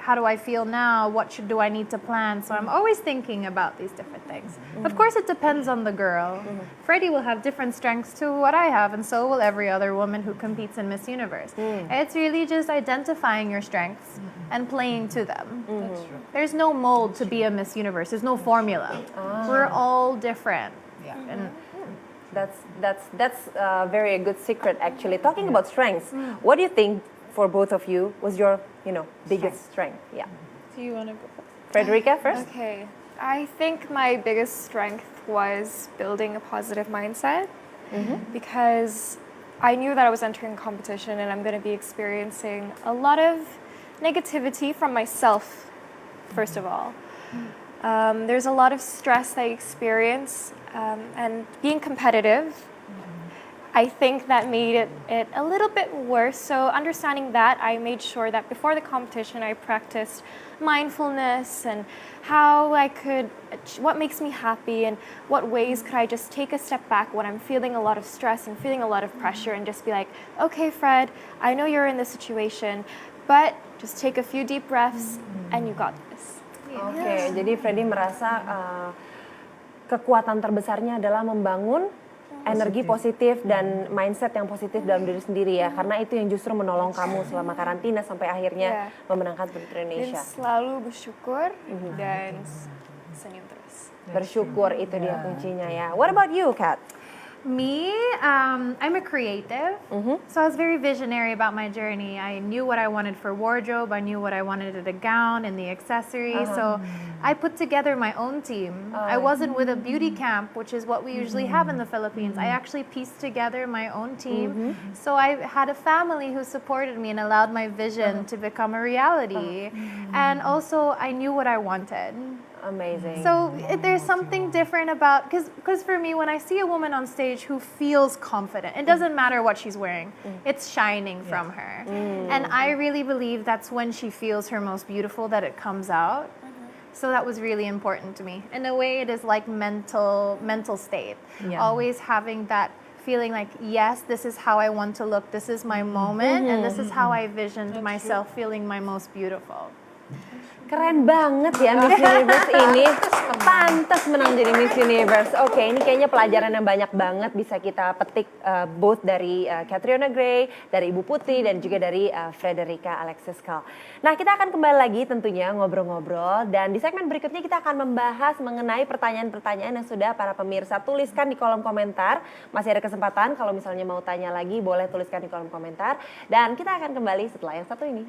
How do I feel now? Do I need to plan? So I'm always thinking about these different things. Of course, it depends on the girl. Freddie will have different strengths to what I have, and so will every other woman who competes in Miss Universe. It's really just identifying your strengths and playing to them. There's no mold to be a Miss Universe. There's no formula. We're all different. And That's a very good secret actually. Talking about strengths, what do you think for both of you was your biggest strength? Yeah, do you want to go? Frederica first. Okay. I think my biggest strength was building a positive mindset because I knew that I was entering competition and I'm going to be experiencing a lot of negativity from myself first of all. There's a lot of stress that you experience, and being competitive, I think that made it a little bit worse. So understanding that, I made sure that before the competition, I practiced mindfulness and what makes me happy and what ways could I just take a step back when I'm feeling a lot of stress and feeling a lot of pressure and just be like, okay, Fred, I know you're in this situation, but just take a few deep breaths and you got this. Oke, jadi Freddy merasa kekuatan terbesarnya adalah membangun energi positif dan mindset yang positif dalam diri sendiri ya, karena itu yang justru menolong kamu selama karantina sampai akhirnya memenangkan Putri Indonesia. Dan selalu bersyukur dan senyum terus. Bersyukur itu dia kuncinya ya. What about you, Kat? Me, I'm a creative, so I was very visionary about my journey. I knew what I wanted for wardrobe, I knew what I wanted in the gown and the accessories, so I put together my own team. I wasn't with a beauty camp, which is what we usually have in the Philippines. I actually pieced together my own team, so I had a family who supported me and allowed my vision to become a reality. And also, I knew what I wanted. Amazing. So there's something different about, because for me, when I see a woman on stage who feels confident, it doesn't matter what she's wearing, it's shining from her. And I really believe that's when she feels her most beautiful, that it comes out. So that was really important to me. In a way, it is like mental state. Always having that feeling like, yes, this is how I want to look, this is my moment, and this is how I visioned myself feeling my most beautiful. Keren banget ya Miss Universe ini. Pantas menang jadi Miss Universe. Oke, ini kayaknya pelajaran yang banyak banget bisa kita petik both dari Catriona Gray, dari Ibu Putri, dan juga dari Frederica Alexis Kal. Nah, kita akan kembali lagi tentunya ngobrol-ngobrol. Dan di segmen berikutnya kita akan membahas mengenai pertanyaan-pertanyaan yang sudah para pemirsa tuliskan di kolom komentar. Masih ada kesempatan kalau misalnya mau tanya lagi, boleh tuliskan di kolom komentar. Dan kita akan kembali setelah yang satu ini.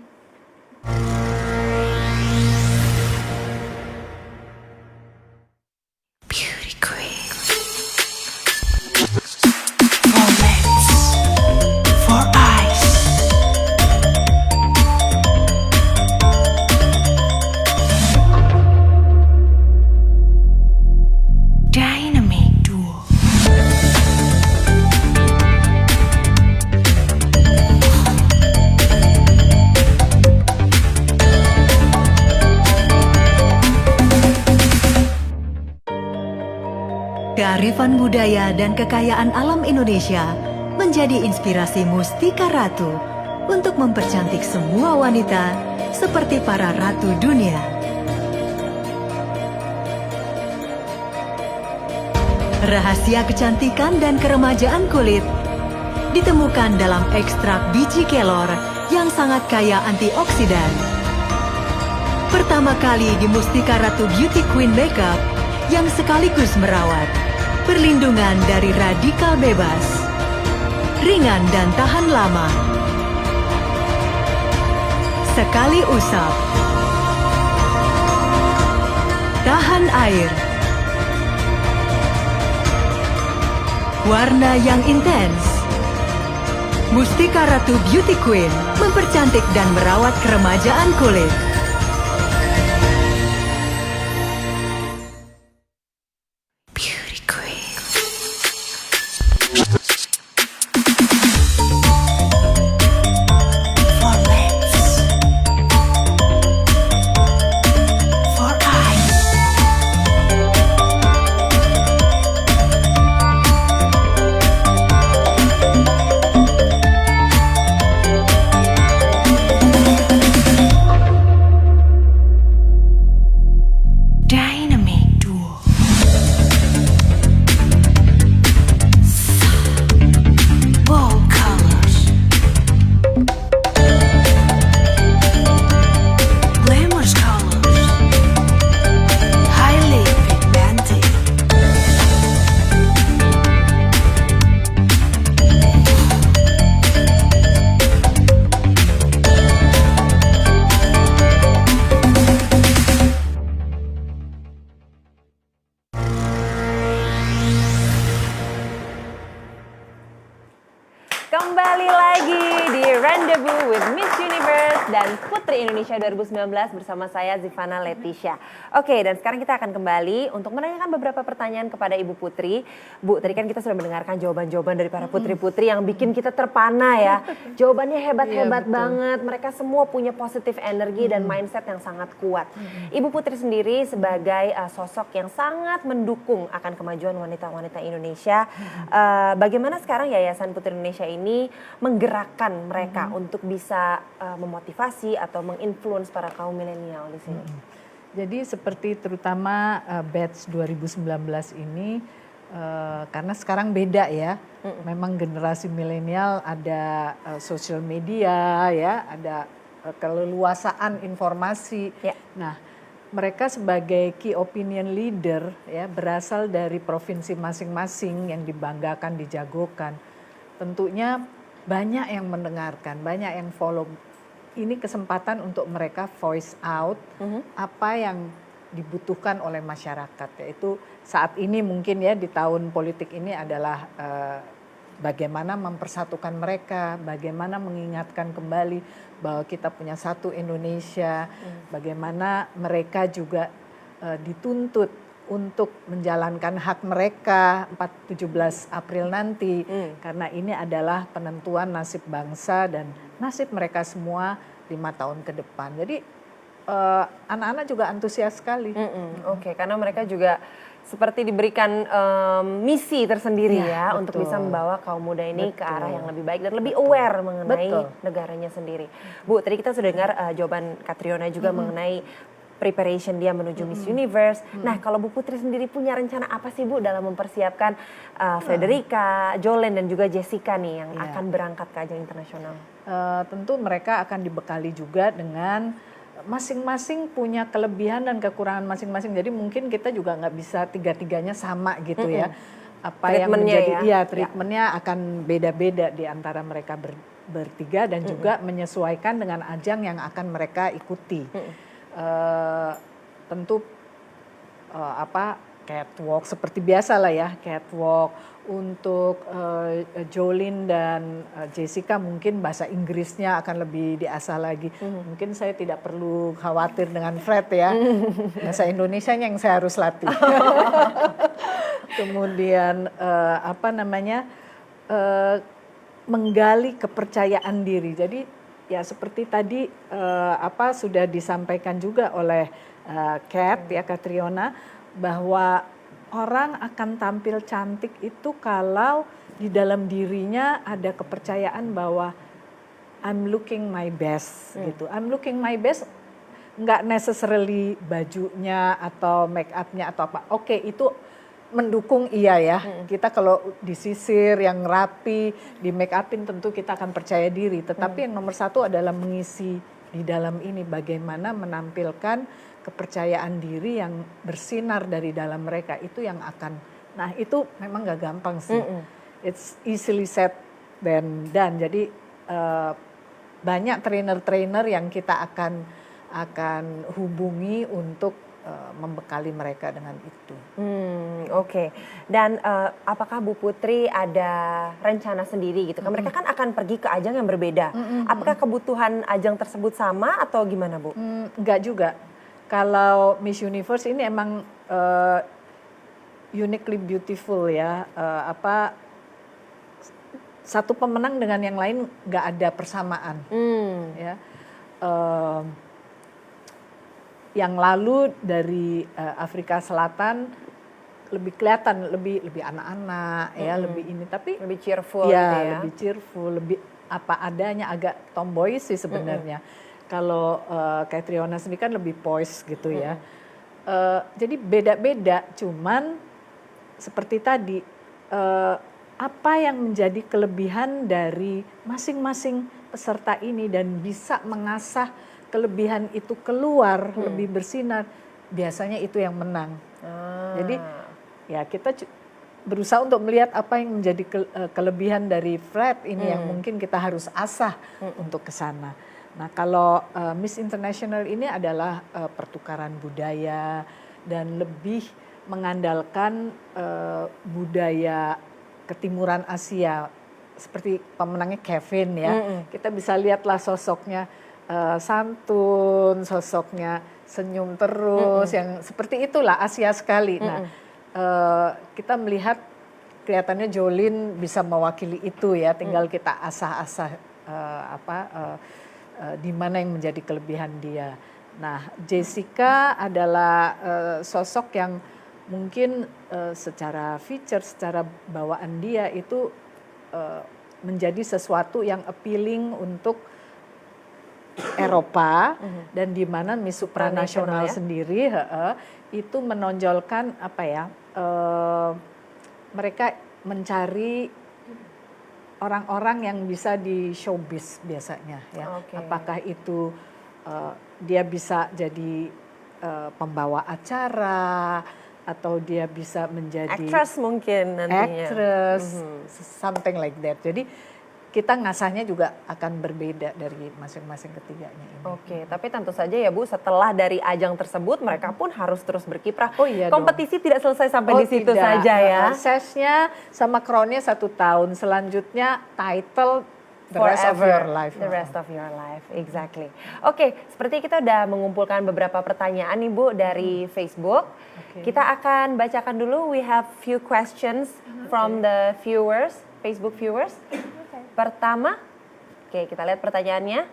Beauty queen. For lips, for eyes. Dynamic duo. Kearifan budaya dan kekayaan alam Indonesia menjadi inspirasi Mustika Ratu untuk mempercantik semua wanita seperti para ratu dunia. Rahasia kecantikan dan keremajaan kulit ditemukan dalam ekstrak biji kelor yang sangat kaya antioksidan. Pertama kali di Mustika Ratu Beauty Queen Makeup yang sekaligus merawat, perlindungan dari radikal bebas, ringan dan tahan lama. Sekali usap, tahan air, warna yang intens. Mustika Ratu Beauty Queen mempercantik dan merawat keremajaan kulit. Beauty queen. For lips, for eyes. dan Putri Indonesia 2019 bersama saya Zivana Leticia. Oke, dan sekarang kita akan kembali untuk menanyakan beberapa pertanyaan kepada Ibu Putri. Bu, tadi kan kita sudah mendengarkan jawaban-jawaban dari para putri-putri yang bikin kita terpana ya. Jawabannya hebat-hebat banget. Mereka semua punya positif energi dan mindset yang sangat kuat. Ibu Putri sendiri sebagai sosok yang sangat mendukung akan kemajuan wanita-wanita Indonesia. Bagaimana sekarang Yayasan Putri Indonesia ini menggerakkan mereka untuk bisa memotivasi atau menginfluence para kaum milenial di sini? Jadi seperti terutama batch 2019 ini karena sekarang beda ya. Memang generasi milenial ada social media ya, ada keleluasaan informasi. Nah, mereka sebagai key opinion leader ya berasal dari provinsi masing-masing yang dibanggakan, dijagokan. Tentunya banyak yang mendengarkan, banyak yang follow. Ini kesempatan untuk mereka voice out apa yang dibutuhkan oleh masyarakat. Yaitu saat ini mungkin ya di tahun politik ini adalah bagaimana mempersatukan mereka, bagaimana mengingatkan kembali bahwa kita punya satu Indonesia, bagaimana mereka juga dituntut untuk menjalankan hak mereka 17 April nanti, karena ini adalah penentuan nasib bangsa dan nasib mereka semua 5 tahun ke depan. Jadi anak-anak juga antusias sekali. Oke, karena mereka juga seperti diberikan misi tersendiri ya untuk bisa membawa kaum muda ini ke arah yang lebih baik dan lebih aware mengenai negaranya sendiri. Bu, tadi kita sudah dengar jawaban Catriona juga mengenai preparation dia menuju Miss Universe. Nah, kalau Bu Putri sendiri punya rencana apa sih Bu dalam mempersiapkan Frederica, Jolene dan juga Jessica nih yang akan berangkat ke ajang internasional? Tentu mereka akan dibekali juga dengan masing-masing punya kelebihan dan kekurangan masing-masing. Jadi mungkin kita juga nggak bisa tiga-tiganya sama gitu ya. Apa yang menjadi treatmentnya akan beda-beda di antara mereka bertiga dan juga menyesuaikan dengan ajang yang akan mereka ikuti. Tentu catwalk seperti biasa lah ya, catwalk. Untuk Jolene dan Jessica mungkin bahasa Inggrisnya akan lebih diasah lagi. Mungkin saya tidak perlu khawatir dengan Fred ya, bahasa Indonesianya yang saya harus latih. Kemudian menggali kepercayaan diri. Jadi ya seperti tadi sudah disampaikan juga oleh Catriona bahwa orang akan tampil cantik itu kalau di dalam dirinya ada kepercayaan bahwa I'm looking my best gitu. I'm looking my best nggak necessarily bajunya atau make upnya atau apa. Oke, itu mendukung iya ya. Kita kalau disisir yang rapi, di make upin tentu kita akan percaya diri. Tetapi yang nomor satu adalah mengisi di dalam ini bagaimana menampilkan kepercayaan diri yang bersinar dari dalam mereka, itu yang akan, nah itu memang gak gampang sih. It's easily said than done. Jadi banyak trainer-trainer yang kita akan hubungi untuk membekali mereka dengan itu. Oke. Dan apakah Bu Putri ada rencana sendiri gitu? Mereka kan akan pergi ke ajang yang berbeda. Apakah kebutuhan ajang tersebut sama atau gimana Bu? Enggak juga. Kalau Miss Universe ini emang uniquely beautiful ya. Satu pemenang dengan yang lain nggak ada persamaan. Ya. Yang lalu dari Afrika Selatan lebih kelihatan lebih anak-anak ya, lebih ini, tapi lebih cheerful ya, gitu ya. lebih cheerful, lebih apa adanya, agak tomboy sih sebenarnya. Kalau Catriona sendiri kan lebih poise gitu ya. Jadi beda-beda, cuman seperti tadi apa yang menjadi kelebihan dari masing-masing peserta ini dan bisa mengasah kelebihan itu keluar lebih bersinar, biasanya itu yang menang. Jadi ya kita berusaha untuk melihat apa yang menjadi kelebihan dari Fred ini yang mungkin kita harus asah untuk ke sana. Nah, kalau Miss International ini adalah pertukaran budaya dan lebih mengandalkan budaya ketimuran Asia. Seperti pemenangnya Kevin ya, kita bisa lihatlah sosoknya santun, sosoknya senyum terus, yang seperti itulah Asia sekali. Nah, kita melihat kelihatannya Jolin bisa mewakili itu ya, tinggal kita asah-asah di mana yang menjadi kelebihan dia. Nah, Jessica adalah sosok yang mungkin secara feature, secara bawaan dia itu menjadi sesuatu yang appealing untuk Eropa, dan di mana Miss Supranasional ya? sendiri itu menonjolkan mereka mencari orang-orang yang bisa di showbiz biasanya ya. Oke. Apakah itu dia bisa jadi pembawa acara, atau dia bisa menjadi Actress mungkin nantinya. something like that. Jadi kita ngasahnya juga akan berbeda dari masing-masing ketiganya ini. Oke, tapi tentu saja ya Bu, setelah dari ajang tersebut mereka pun harus terus berkiprah. Oh iya dong. Kompetisi tidak selesai sampai di situ tidak. saja ya. Sesnya sama crownnya 1 tahun, selanjutnya title the rest of your life. The rest of your life, exactly. Oke, seperti kita udah mengumpulkan beberapa pertanyaan nih Bu dari Facebook. Kita akan bacakan dulu. We have few questions from the viewers, Facebook viewers. Pertama, oke kita lihat pertanyaannya.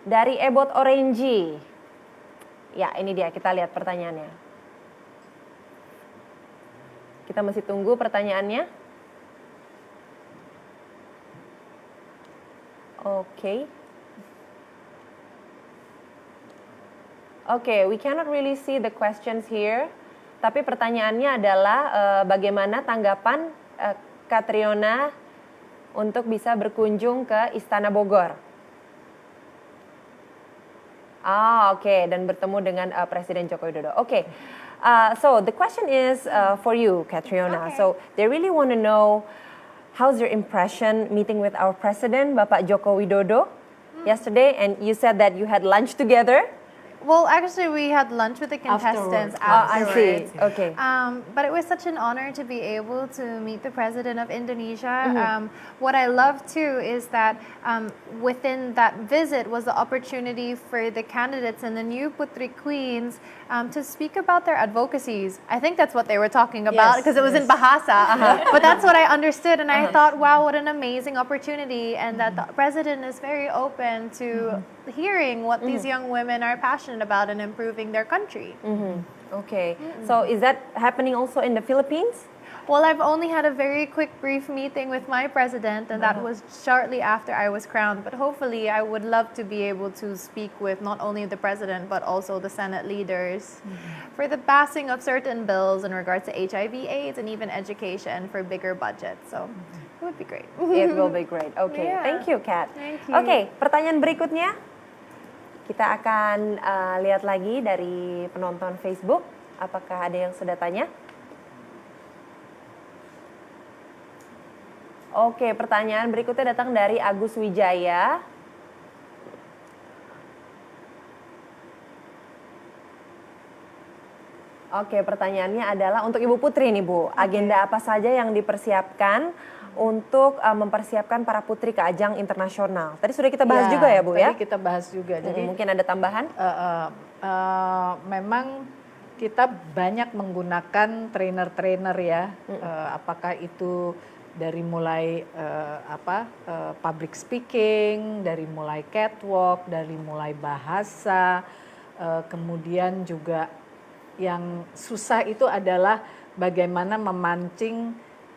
Dari Ebot Orange. Ya, ini dia, kita lihat pertanyaannya. Kita masih tunggu pertanyaannya. Oke. Oke, we cannot really see the questions here. Tapi pertanyaannya adalah bagaimana tanggapan Catriona untuk bisa berkunjung ke Istana Bogor. Oke, dan bertemu dengan Presiden Joko Widodo. So the question is for you, Catriona. So they really want to know how's your impression meeting with our President, Bapak Joko Widodo, yesterday, and you said that you had lunch together. Well, actually, we had lunch with the contestants I see. afterwards. Okay. But it was such an honor to be able to meet the president of Indonesia. What I love too is that within that visit was the opportunity for the candidates and the new Putri Queens to speak about their advocacies. I think that's what they were talking about because it was in Bahasa. But that's what I understood, and I thought, wow, what an amazing opportunity, and that the president is very open to hearing what these young women are passionate about and improving their country. Okay. So is that happening also in the Philippines? Well, I've only had a very quick brief meeting with my president, and that was shortly after I was crowned. But hopefully I would love to be able to speak with not only the president but also the Senate leaders for the passing of certain bills in regards to HIV/AIDS and even education for bigger budgets. So it would be great. It will be great. Okay. Yeah. Thank you, Kat. Thank you. Okay, pertanyaan berikutnya. Kita akan lihat lagi dari penonton Facebook. Apakah ada yang sudah tanya? Oke, pertanyaan berikutnya datang dari Agus Wijaya. Oke, pertanyaannya adalah untuk Ibu Putri nih Bu. Agenda apa saja yang dipersiapkan untuk mempersiapkan para putri ke ajang internasional? Tadi sudah kita bahas juga ya Bu ya? Tadi kita bahas juga. Jadi Mungkin ada tambahan? memang kita banyak menggunakan trainer-trainer ya. Apakah itu dari mulai public speaking, dari mulai catwalk, dari mulai bahasa, kemudian juga yang susah itu adalah bagaimana memancing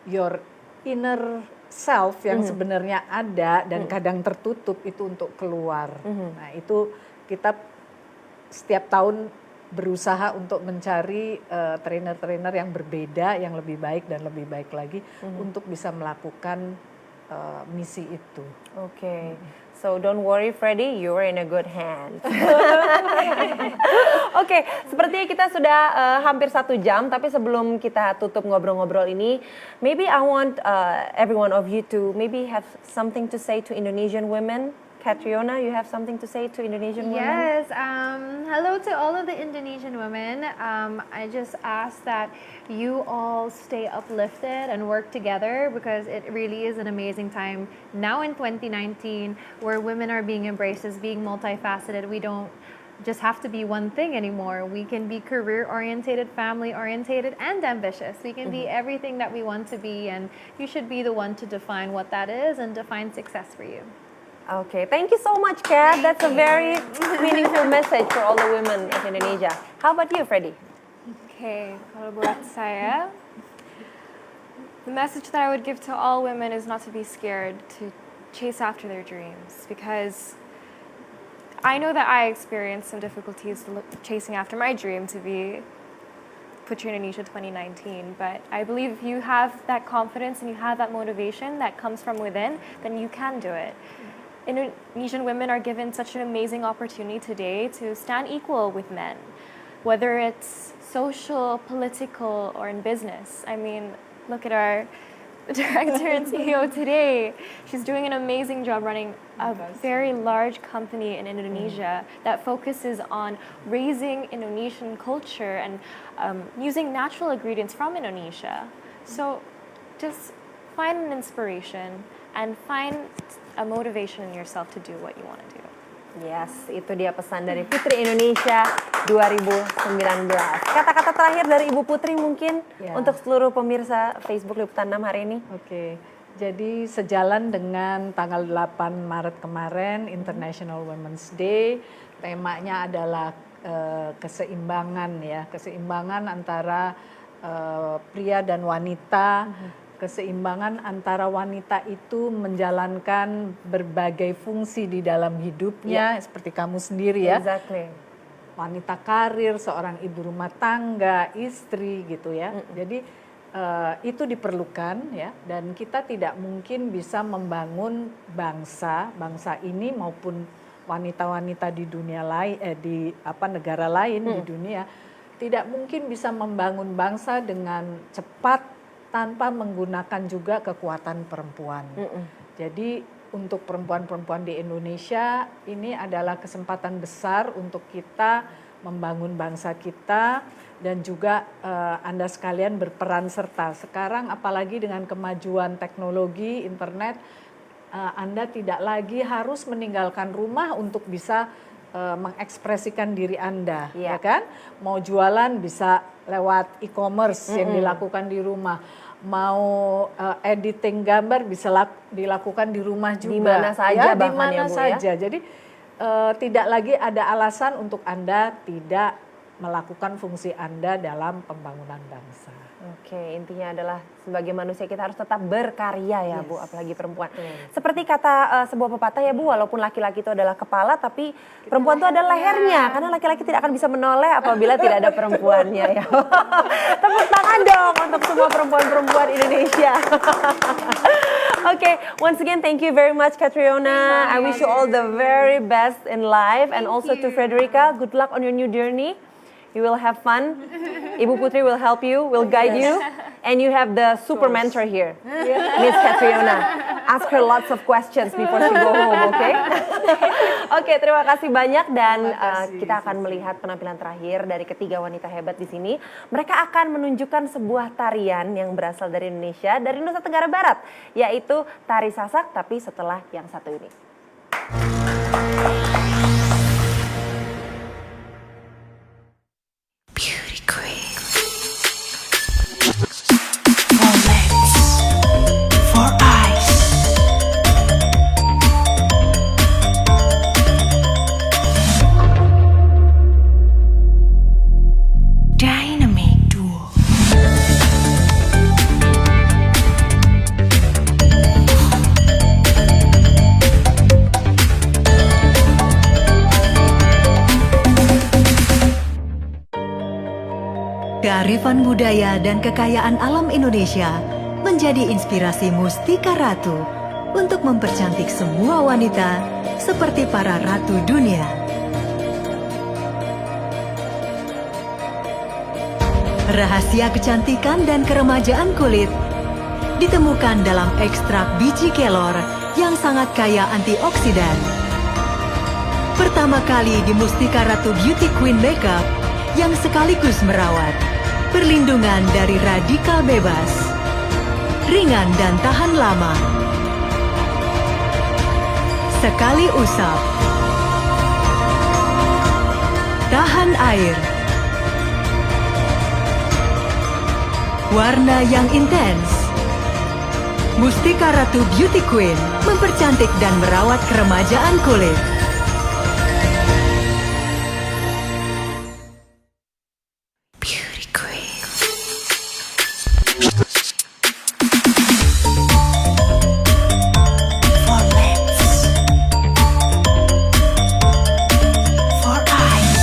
your inner self yang sebenarnya ada dan kadang tertutup itu untuk keluar. Nah itu kita setiap tahun berusaha untuk mencari trainer-trainer yang berbeda, yang lebih baik dan lebih baik lagi untuk bisa melakukan misi itu. Okay. So don't worry Freddy, you are in a good hand. Oke, sepertinya kita sudah hampir 1 jam, tapi sebelum kita tutup ngobrol-ngobrol ini, maybe I want every one of you to maybe have something to say to Indonesian women. Catriona, you have something to say to Indonesian women? Yes. Hello to all of the Indonesian women. I just ask that you all stay uplifted and work together, because it really is an amazing time now in 2019 where women are being embraced as being multifaceted. We don't just have to be one thing anymore. We can be career oriented, family oriented, and ambitious. We can be everything that we want to be, and you should be the one to define what that is and define success for you. Okay, thank you so much, Kat. That's a very meaningful message for all the women of Indonesia. How about you, Freddie? Okay, kalau buat saya, the message that I would give to all women is not to be scared to chase after their dreams, because I know that I experienced some difficulties chasing after my dream to be Putri Indonesia 2019, but I believe if you have that confidence and you have that motivation that comes from within, then you can do it. Indonesian women are given such an amazing opportunity today to stand equal with men, whether it's social, political, or in business. I mean, look at our director and CEO today. She's doing an amazing job running a very large company in Indonesia that focuses on raising Indonesian culture and using natural ingredients from Indonesia. So just find an inspiration and find a motivation in yourself to do what you want to do. Yes, itu dia pesan dari Putri Indonesia 2019. Kata-kata terakhir dari Ibu Putri mungkin untuk seluruh pemirsa Facebook Liputan 6 hari ini. Oke, jadi sejalan dengan tanggal 8 Maret kemarin, International Women's Day, temanya adalah keseimbangan ya, keseimbangan antara pria dan wanita. Keseimbangan antara wanita itu menjalankan berbagai fungsi di dalam hidupnya, seperti kamu sendiri ya. Exactly. Wanita karir, seorang ibu rumah tangga, istri gitu ya. Jadi itu diperlukan ya, dan kita tidak mungkin bisa membangun bangsa ini maupun wanita-wanita di dunia lain, di negara lain di dunia, tidak mungkin bisa membangun bangsa dengan cepat tanpa menggunakan juga kekuatan perempuan. Jadi untuk perempuan-perempuan di Indonesia ini adalah kesempatan besar untuk kita membangun bangsa kita, dan juga Anda sekalian berperan serta. Sekarang apalagi dengan kemajuan teknologi, internet, Anda tidak lagi harus meninggalkan rumah untuk bisa mengekspresikan diri Anda, ya kan? Mau jualan bisa lewat e-commerce yang dilakukan di rumah. Mau editing gambar bisa dilakukan di rumah juga. Di mana saja ya, bahkan di mana ya, Bu, saja. ya? Jadi tidak lagi ada alasan untuk Anda tidak melakukan fungsi Anda dalam pembangunan bangsa. Oke, intinya adalah sebagai manusia kita harus tetap berkarya ya, Bu, apalagi perempuan. Seperti kata sebuah pepatah ya, Bu, walaupun laki-laki itu adalah kepala, tapi perempuan itu adalah lehernya, karena laki-laki tidak akan bisa menoleh apabila tidak ada perempuannya ya. Tepuk tangan dong untuk semua perempuan-perempuan Indonesia. Okay, once again, thank you very much, Catriona. I wish you all the very best in life, and also to Frederica, good luck on your new journey. You will have fun. Ibu Putri will help you, will guide you, and you have the super mentor here, Miss Catriona. Ask her lots of questions before she go home, okay? Oke, terima kasih banyak, dan kita akan melihat penampilan terakhir dari ketiga wanita hebat di sini. Mereka akan menunjukkan sebuah tarian yang berasal dari Indonesia, dari Nusa Tenggara Barat, yaitu tari sasak, tapi setelah yang satu ini. Beauty queen. For legs. For eyes. Dynamic duo. Kearifan budaya dan kekayaan alam Indonesia menjadi inspirasi Mustika Ratu untuk mempercantik semua wanita seperti para ratu dunia. Rahasia kecantikan dan keremajaan kulit ditemukan dalam ekstrak biji kelor yang sangat kaya antioksidan Pertama kali di Mustika Ratu Beauty Queen Makeup yang sekaligus merawat. Perlindungan dari radikal bebas. Ringan dan tahan lama. Sekali usap. Tahan air. Warna yang intens. Mustika Ratu Beauty Queen mempercantik dan merawat keremajaan kulit. Beauty Queen. For lips. For eyes.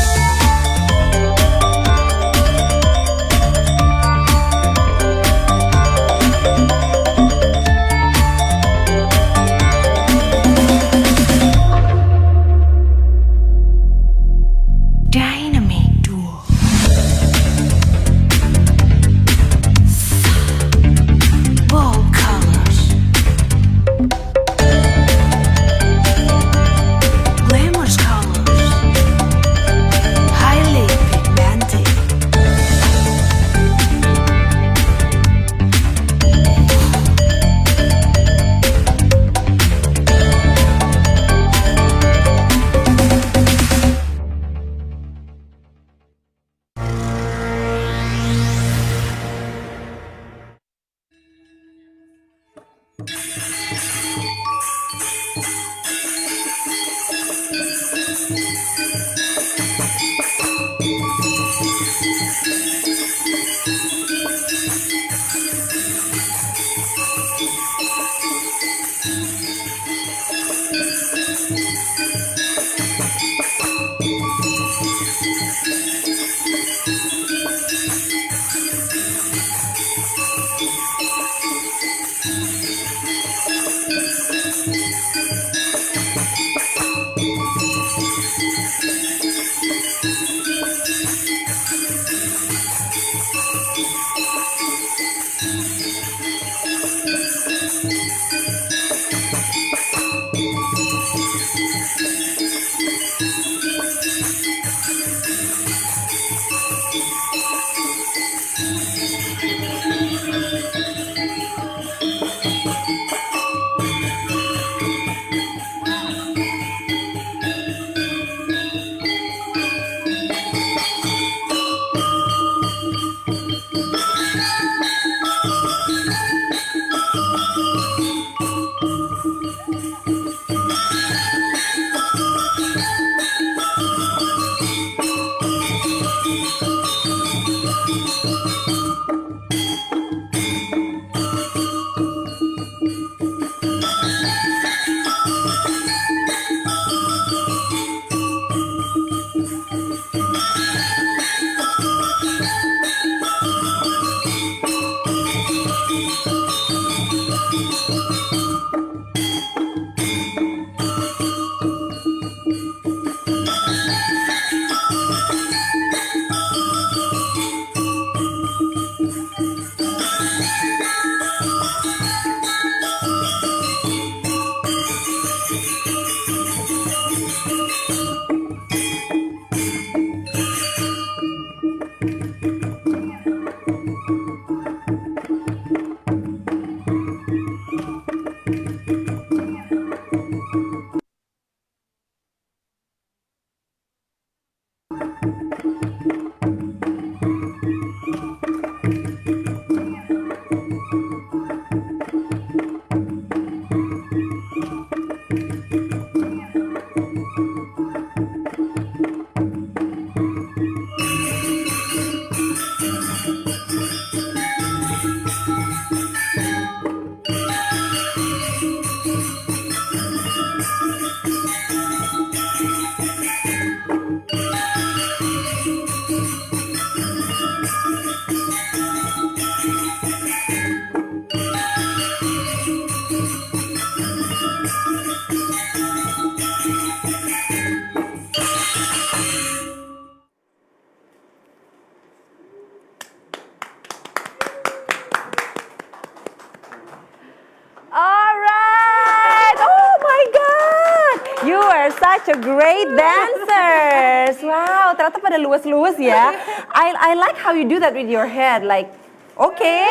such a great dancers. Wow, ternyata pada luas-luas ya. I like how you do that with your head, like okay,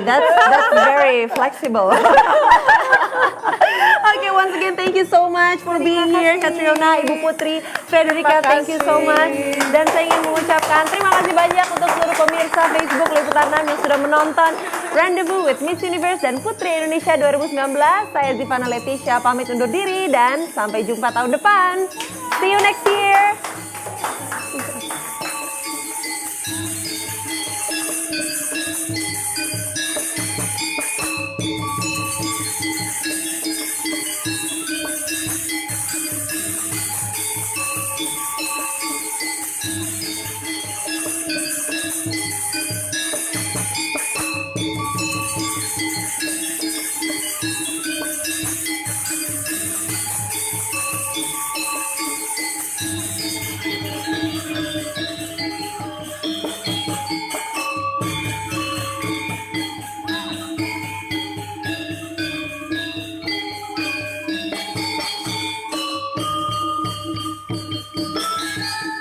that's very flexible. Okay, once again, thank you so much for being here, Catriona, Ibu Putri, Frederica, thank you so much. Dan saya ingin mengucapkan terima kasih banyak untuk seluruh pemirsa Facebook Liputan 6 yang sudah menonton Rendezvous with Miss Universe dan Putri Indonesia 2019. Saya Zivana Leticia pamit undur diri dan sampai jumpa tahun depan. See you next year.